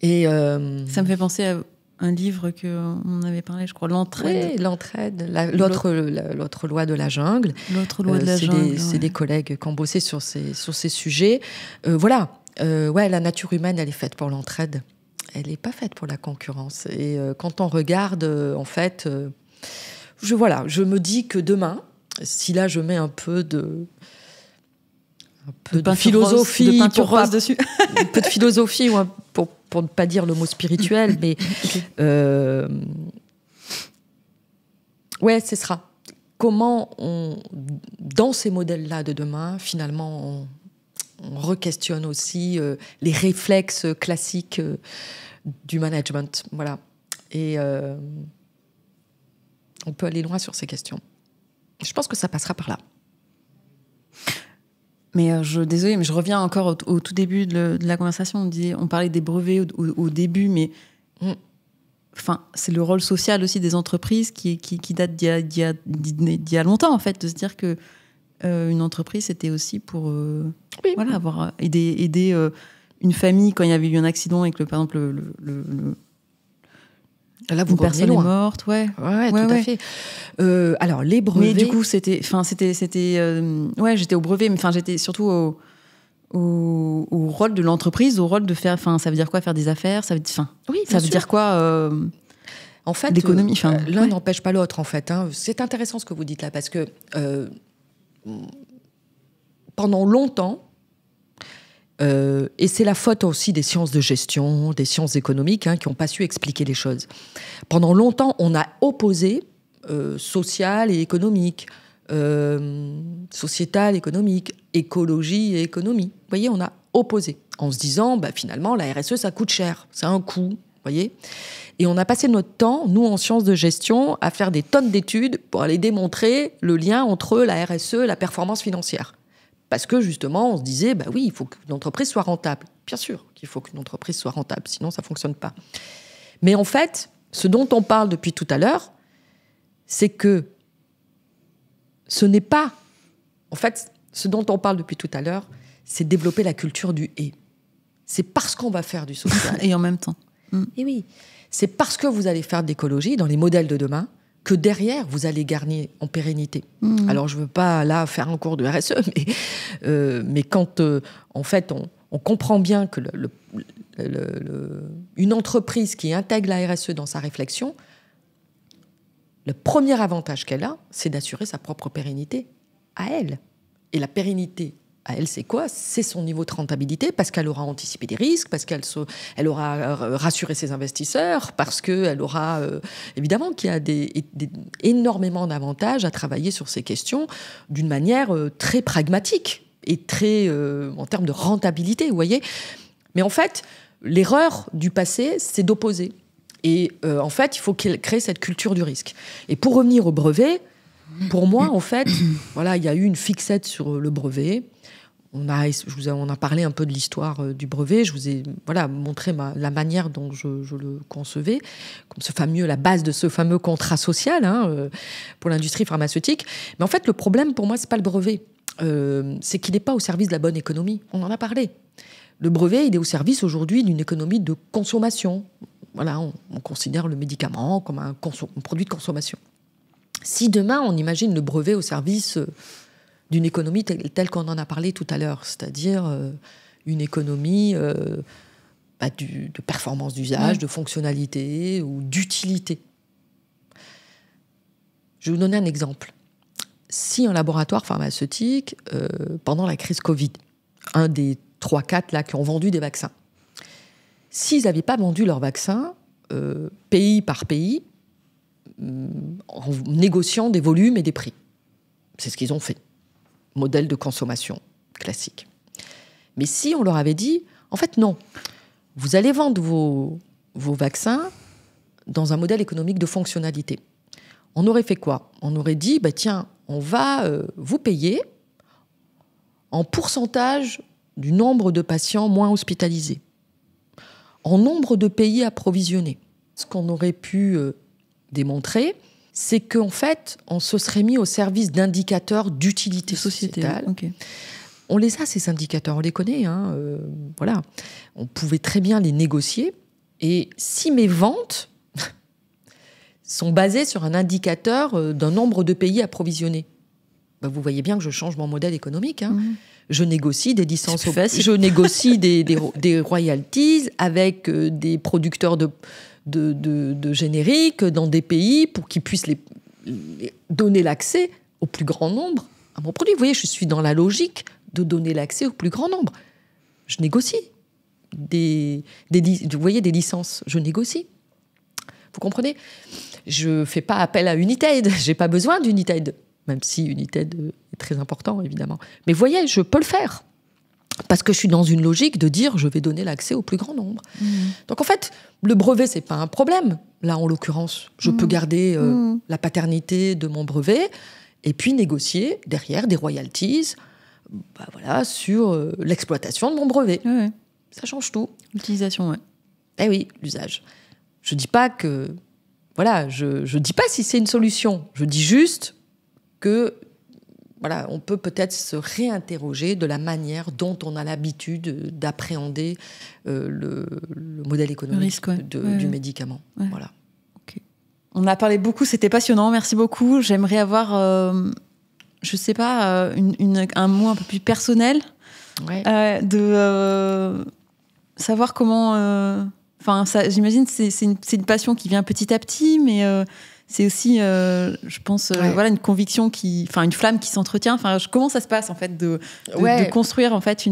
Et ça me fait penser à un livre qu'on avait parlé, je crois, l'entraide. Oui, l'entraide, l'autre loi de la jungle. L'autre loi de la jungle. C'est des collègues qui ont bossé sur ces sujets. Voilà, la nature humaine, elle est faite pour l'entraide. Elle n'est pas faite pour la concurrence. Et quand on regarde, en fait, je me dis que demain, si là je mets un peu de philosophie, de peinture rose dessus. Un peu de philosophie, pour ne pas dire le mot spirituel, mais ce sera comment dans ces modèles-là de demain, finalement, on re-questionne aussi les réflexes classiques du management, voilà. Et on peut aller loin sur ces questions. Je pense que ça passera par là. Mais désolée, mais je reviens encore au tout début de la conversation. On parlait des brevets au début, mais c'est le rôle social aussi des entreprises qui date d'il y a longtemps, en fait, de se dire que une entreprise, c'était aussi pour avoir aider une famille quand il y avait eu un accident et que, par exemple, là, vous une personne est morte, tout à fait. Alors, les brevets... Mais du coup, j'étais au brevet, mais j'étais surtout au rôle de l'entreprise, au rôle de faire... ça veut dire quoi, faire des affaires? Ça veut dire quoi, en fait, l'économie? L'un n'empêche pas l'autre, en fait. Hein. C'est intéressant ce que vous dites là, parce que pendant longtemps, Et c'est la faute aussi des sciences de gestion, des sciences économiques, qui n'ont pas su expliquer les choses. Pendant longtemps, on a opposé social et économique, sociétal, économique, écologie et économie. Vous voyez, on a opposé en se disant, finalement, la RSE, ça coûte cher, c'est un coût, vous voyez. Et on a passé notre temps, nous, en sciences de gestion, à faire des tonnes d'études pour aller démontrer le lien entre la RSE et la performance financière. Parce que, justement, on se disait, oui, il faut qu'une entreprise soit rentable. Bien sûr qu'il faut qu'une entreprise soit rentable, sinon ça ne fonctionne pas. Mais en fait, ce dont on parle depuis tout à l'heure, c'est que ce n'est pas... En fait, ce dont on parle depuis tout à l'heure, c'est développer la culture du « et ». C'est parce qu'on va faire du social. Et en même temps. Et oui, c'est parce que vous allez faire de l'écologie dans les modèles de demain que derrière, vous allez gagner en pérennité. Alors, je ne veux pas, là, faire un cours de RSE, mais quand, en fait, on comprend bien que une entreprise qui intègre la RSE dans sa réflexion, le premier avantage qu'elle a, c'est d'assurer sa propre pérennité à elle. Et la pérennité à elle, c'est quoi ? C'est son niveau de rentabilité, parce qu'elle aura anticipé des risques, parce qu'elle aura rassuré ses investisseurs, parce qu'elle aura... évidemment qu'il y a énormément d'avantages à travailler sur ces questions d'une manière très pragmatique et très en termes de rentabilité, vous voyez. Mais en fait, l'erreur du passé, c'est d'opposer. Et en fait, il faut créer cette culture du risque. Et pour revenir au brevet, pour moi, en fait, voilà, il y a eu une fixette sur le brevet. On a parlé un peu de l'histoire du brevet. Je vous ai montré la manière dont je le concevais, comme la base de ce fameux contrat social pour l'industrie pharmaceutique. Mais en fait, le problème pour moi, c'est pas le brevet. C'est qu'il n'est pas au service de la bonne économie. On en a parlé. Le brevet, il est au service aujourd'hui d'une économie de consommation. Voilà, on considère le médicament comme un produit de consommation. Si demain, on imagine le brevet au service d'une économie telle qu'on en a parlé tout à l'heure, c'est-à-dire une économie de performance d'usage, de fonctionnalité ou d'utilité. Je vais vous donner un exemple. Si un laboratoire pharmaceutique, pendant la crise Covid, un des 3-4 là, qui ont vendu des vaccins, s'ils n'avaient pas vendu leurs vaccins, pays par pays, en négociant des volumes et des prix. C'est ce qu'ils ont fait. Modèle de consommation classique. Mais si on leur avait dit, en fait non, vous allez vendre vos vaccins dans un modèle économique de fonctionnalité. On aurait fait quoi ? On aurait dit, tiens, on va vous payer en pourcentage du nombre de patients moins hospitalisés, en nombre de pays approvisionnés. Ce qu'on aurait pu démontrer, c'est qu'en fait, on se serait mis au service d'indicateurs d'utilité sociétale. Okay. On les a, ces indicateurs, on les connaît. Voilà. On pouvait très bien les négocier. Et si mes ventes sont basées sur un indicateur d'un nombre de pays approvisionnés, vous voyez bien que je change mon modèle économique. Je négocie des licences, je négocie des royalties avec des producteurs de génériques dans des pays pour qu'ils puissent les donner l'accès au plus grand nombre à mon produit. Vous voyez, je suis dans la logique de donner l'accès au plus grand nombre. Je négocie vous voyez, des licences. Je négocie. Vous comprenez ? Je ne fais pas appel à United. Je n'ai pas besoin d'United, même si United est très important, évidemment. Mais vous voyez, je peux le faire. Parce que je suis dans une logique de dire je vais donner l'accès au plus grand nombre. Donc en fait, le brevet, c'est pas un problème. Là, en l'occurrence, je peux garder la paternité de mon brevet et puis négocier derrière des royalties sur l'exploitation de mon brevet. Ça change tout. L'utilisation, oui. Eh oui, l'usage. Je dis pas que... Voilà, je dis pas si c'est une solution. Je dis juste que... Voilà, on peut peut-être se réinterroger de la manière dont on a l'habitude d'appréhender le modèle économique du médicament. Ouais. Voilà. Okay. On a parlé beaucoup, c'était passionnant, merci beaucoup. J'aimerais avoir, je ne sais pas, un mot un peu plus personnel, de savoir comment... j'imagine que c'est une passion qui vient petit à petit, mais... c'est aussi, je pense, une conviction une flamme qui s'entretient. Comment ça se passe en fait de construire en fait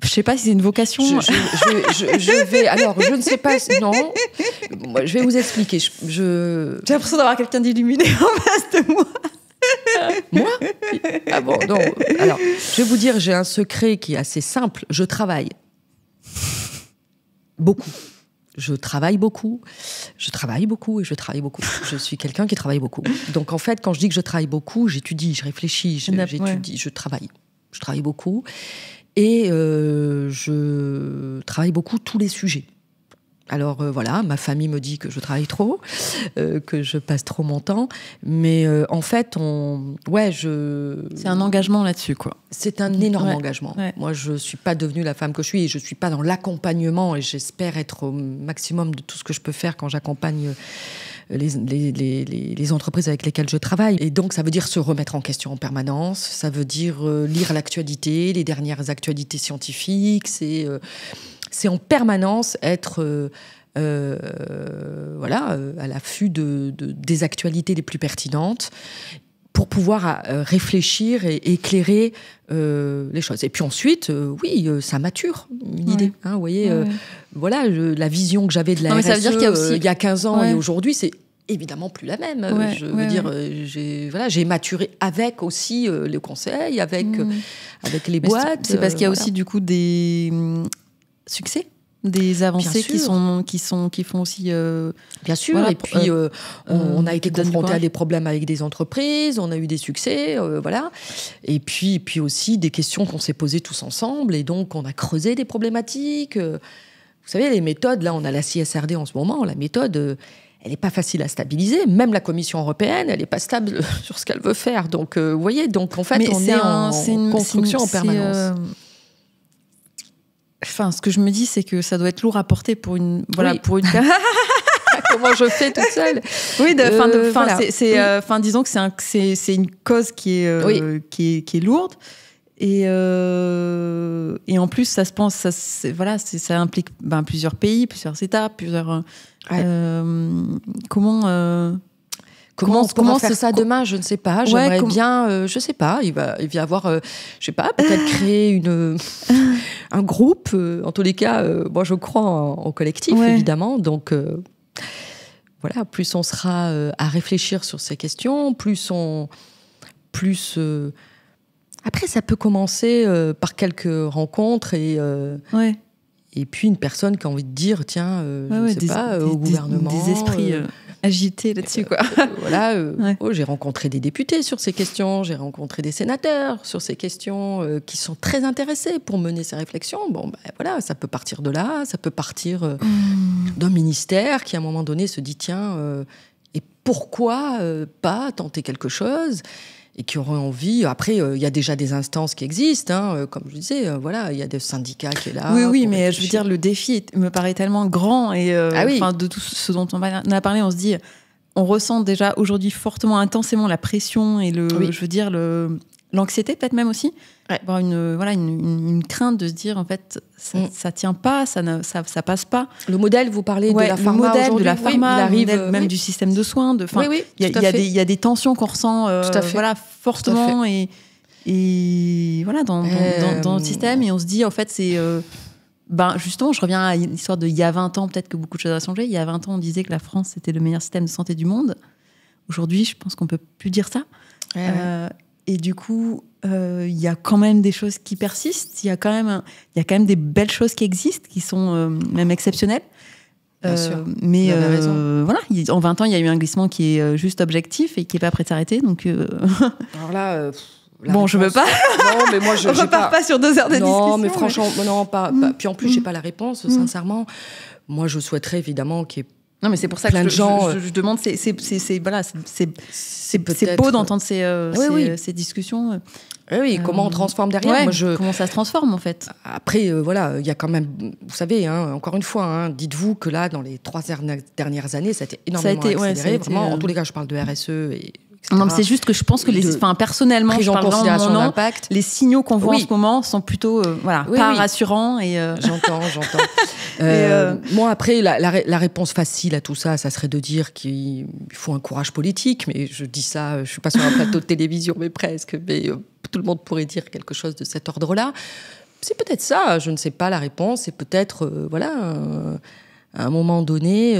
Je sais pas si c'est une vocation. Je vais. Alors, je ne sais pas. Non. Moi, je vais vous expliquer. J'ai l'impression d'avoir quelqu'un d'illuminé en face de moi. Moi ? Ah bon, non. Alors, je vais vous dire, j'ai un secret qui est assez simple. Je travaille. Beaucoup. Je travaille beaucoup et je travaille beaucoup. Je suis quelqu'un qui travaille beaucoup. Donc, en fait, quand je dis que je travaille beaucoup, j'étudie, je réfléchis, j'étudie, je travaille. Je travaille beaucoup. Et je travaille beaucoup tous les sujets. Alors voilà, ma famille me dit que je travaille trop, que je passe trop mon temps. Mais en fait, c'est un engagement là-dessus, quoi. C'est un énorme engagement. Ouais. Moi, je ne suis pas devenue la femme que je suis et je ne suis pas dans l'accompagnement. Et j'espère être au maximum de tout ce que je peux faire quand j'accompagne les entreprises avec lesquelles je travaille. Et donc, ça veut dire se remettre en question en permanence. Ça veut dire lire l'actualité, les dernières actualités scientifiques. C'est en permanence être à l'affût des actualités les plus pertinentes pour pouvoir réfléchir et éclairer les choses. Et puis ensuite, ça mature une idée. Hein, vous voyez, voilà, la vision que j'avais de la RSE ça veut dire qu'il y a aussi... il y a 15 ans et aujourd'hui, c'est évidemment plus la même. Je veux dire, j'ai maturé avec aussi le conseil, avec les boîtes. C'est parce qu'il y a aussi du coup des succès, des avancées qui font aussi bien sûr, et puis on a été confronté à des problèmes avec des entreprises, on a eu des succès, voilà, et puis aussi des questions qu'on s'est posées tous ensemble, et donc on a creusé des problématiques. Vous savez, les méthodes, là on a la CSRD en ce moment, la méthode elle n'est pas facile à stabiliser. Même la Commission européenne, elle n'est pas stable sur ce qu'elle veut faire. Donc, vous voyez, en fait, on est en construction en permanence. Enfin, ce que je me dis, c'est que ça doit être lourd à porter pour une... Voilà, pour une... Comment je fais toute seule ? Oui, disons que c'est une cause qui est lourde. Et en plus, ça se pense... Ça implique plusieurs pays, plusieurs États, plusieurs... Comment on va faire ça demain, je ne sais pas. J'aimerais bien, je ne sais pas. Il va y avoir, je ne sais pas, peut-être créer un groupe. En tous les cas, moi, je crois en collectif, évidemment. Donc, voilà, plus on sera à réfléchir sur ces questions, après, ça peut commencer par quelques rencontres et puis une personne qui a envie de dire, tiens, je ne sais pas, au gouvernement... Des esprits agités là-dessus, quoi. J'ai rencontré des députés sur ces questions, j'ai rencontré des sénateurs sur ces questions qui sont très intéressés pour mener ces réflexions. Bon, ça peut partir de là, ça peut partir d'un ministère qui, à un moment donné, se dit, tiens, et pourquoi pas tenter quelque chose ? Et qui auraient envie. Après, il y a déjà des instances qui existent, comme je disais. Il y a des syndicats qui est là. Oui, mais je veux dire, le défi me paraît tellement grand et de tout ce dont on a parlé, on se dit, on ressent déjà aujourd'hui fortement, intensément la pression et je veux dire l'anxiété peut-être même aussi. Avoir une crainte de se dire en fait ça tient pas, ça passe pas. Le modèle, vous parlez de la pharma aujourd'hui. Le modèle de la pharma, il arrive, le modèle même du système de soins. Il y a des tensions qu'on ressent fortement et voilà dans le système, et on se dit en fait c'est justement, je reviens à l'histoire de il y a 20 ans, peut-être que beaucoup de choses ont changé. Il y a 20 ans, on disait que la France c'était le meilleur système de santé du monde. Aujourd'hui, je pense qu'on peut plus dire ça. Et du coup, il y a quand même des choses qui persistent. Il y a quand même des belles choses qui existent, qui sont même exceptionnelles. Bien sûr. Mais en 20 ans, il y a eu un glissement qui est juste objectif et qui n'est pas prêt de s'arrêter. Donc, alors là, je veux pas. Non, mais moi, on repart pas sur 2 heures de discussion. Non, mais franchement, non, pas. Puis en plus, j'ai pas la réponse. Sincèrement, moi, je souhaiterais évidemment qu'il y ait... Non, mais c'est pour ça que je demande. C'est beau d'entendre ces discussions. Oui, comment on transforme derrière. Comment ça se transforme, en fait. Après, il y a quand même... Vous savez, encore une fois, dites-vous que là, dans les 3 dernières années, ça a été énormément accéléré. Vraiment, en tous les cas, je parle de RSE et... Non, mais c'est juste que je pense que personnellement, je parle considération d'impact. Les signaux qu'on voit en ce moment sont plutôt pas rassurants. Et J'entends. Moi, après, la réponse facile à tout ça, ça serait de dire qu'il faut un courage politique. Mais je dis ça, je suis pas sur un plateau de télévision, mais presque. Mais tout le monde pourrait dire quelque chose de cet ordre-là. c'est peut-être ça, je ne sais pas la réponse. C'est peut-être, à un moment donné,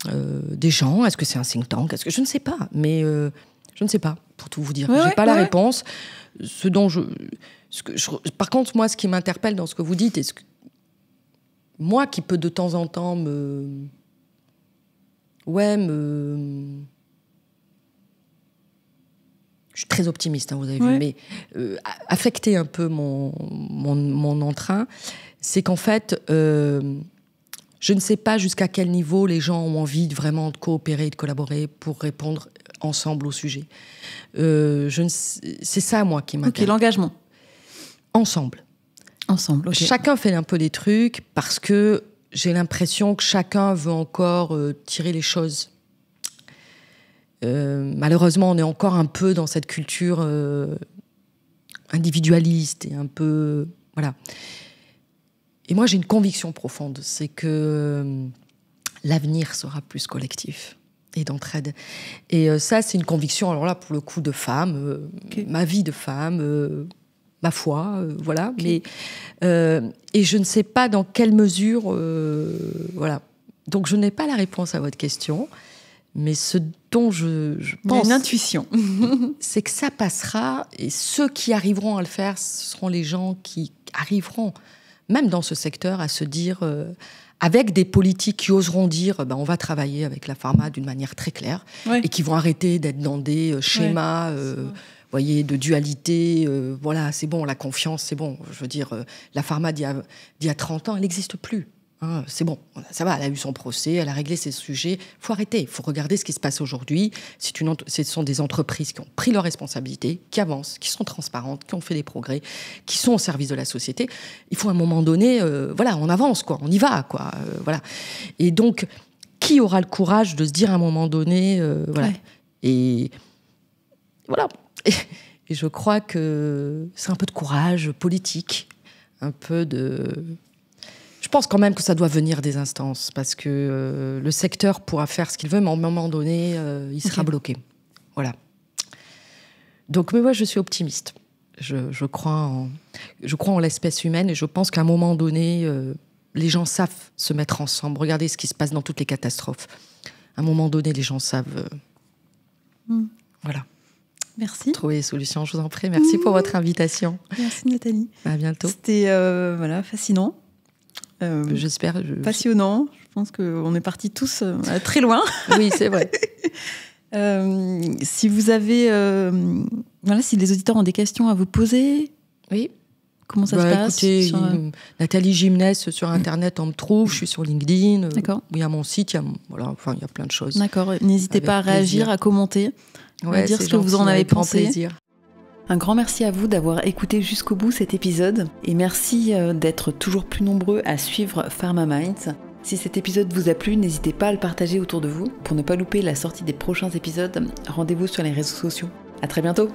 des gens. Est-ce que c'est un think tank? Je ne sais pas, mais je ne sais pas, pour tout vous dire. J'ai pas la réponse. Par contre, moi, ce qui m'interpelle dans ce que vous dites, moi qui peux de temps en temps je suis très optimiste, vous avez vu, mais affecter un peu mon entrain, c'est qu'en fait, je ne sais pas jusqu'à quel niveau les gens ont envie vraiment de coopérer, de collaborer pour répondre ensemble au sujet. C'est ça, moi, qui m'intéresse. Ok, l'engagement. Ensemble, ok. Chacun fait un peu des trucs parce que j'ai l'impression que chacun veut encore tirer les choses. Malheureusement, on est encore un peu dans cette culture individualiste et un peu... Voilà. Et moi, j'ai une conviction profonde, c'est que l'avenir sera plus collectif et d'entraide. Et ça, c'est une conviction, alors là, pour le coup, de femme, ma vie de femme, ma foi, voilà. Okay. Mais, et je ne sais pas dans quelle mesure... voilà. Donc, je n'ai pas la réponse à votre question, mais ce dont je pense... Il y a une intuition. C'est que ça passera, et ceux qui arriveront à le faire, ce seront les gens qui arriveront, même dans ce secteur, à se dire... avec des politiques qui oseront dire on va travailler avec la pharma d'une manière très claire et qui vont arrêter d'être dans des schémas voyez, de dualité. Voilà, c'est bon, la confiance, c'est bon. Je veux dire, la pharma d'il y a 30 ans, elle n'existe plus. Hein, c'est bon, ça va, elle a eu son procès, elle a réglé ses sujets. Il faut arrêter, il faut regarder ce qui se passe aujourd'hui. Ce sont des entreprises qui ont pris leurs responsabilités, qui avancent, qui sont transparentes, qui ont fait des progrès, qui sont au service de la société. Il faut à un moment donné, on avance, quoi, on y va, quoi, voilà. Et donc, qui aura le courage de se dire à un moment donné, voilà. Et voilà. Et je crois que c'est un peu de courage politique, un peu de... Je pense quand même que ça doit venir des instances, parce que le secteur pourra faire ce qu'il veut, mais à un moment donné, il sera bloqué. Voilà. Donc, mais moi, je suis optimiste. Je crois en l'espèce humaine, et je pense qu'à un moment donné, les gens savent se mettre ensemble. Regardez ce qui se passe dans toutes les catastrophes. À un moment donné, les gens savent... Voilà. Merci. Trouver des solutions, je vous en prie. Merci pour votre invitation. Merci, Nathalie. À bientôt. C'était fascinant. J'espère. Passionnant. Je pense qu'on est partis tous très loin. Oui, c'est vrai. Si vous avez... si les auditeurs ont des questions à vous poser... Oui. Comment ça se passe? Écoutez, Nathalie Gimnès sur Internet, on me trouve. Je suis sur LinkedIn. D'accord. Il y a mon site, il y a plein de choses. D'accord. N'hésitez pas à réagir, à commenter, à dire ce que vous en avez pensé. Plaisir. Un grand merci à vous d'avoir écouté jusqu'au bout cet épisode. Et merci d'être toujours plus nombreux à suivre Pharma Minds. Si cet épisode vous a plu, n'hésitez pas à le partager autour de vous. Pour ne pas louper la sortie des prochains épisodes, rendez-vous sur les réseaux sociaux. À très bientôt.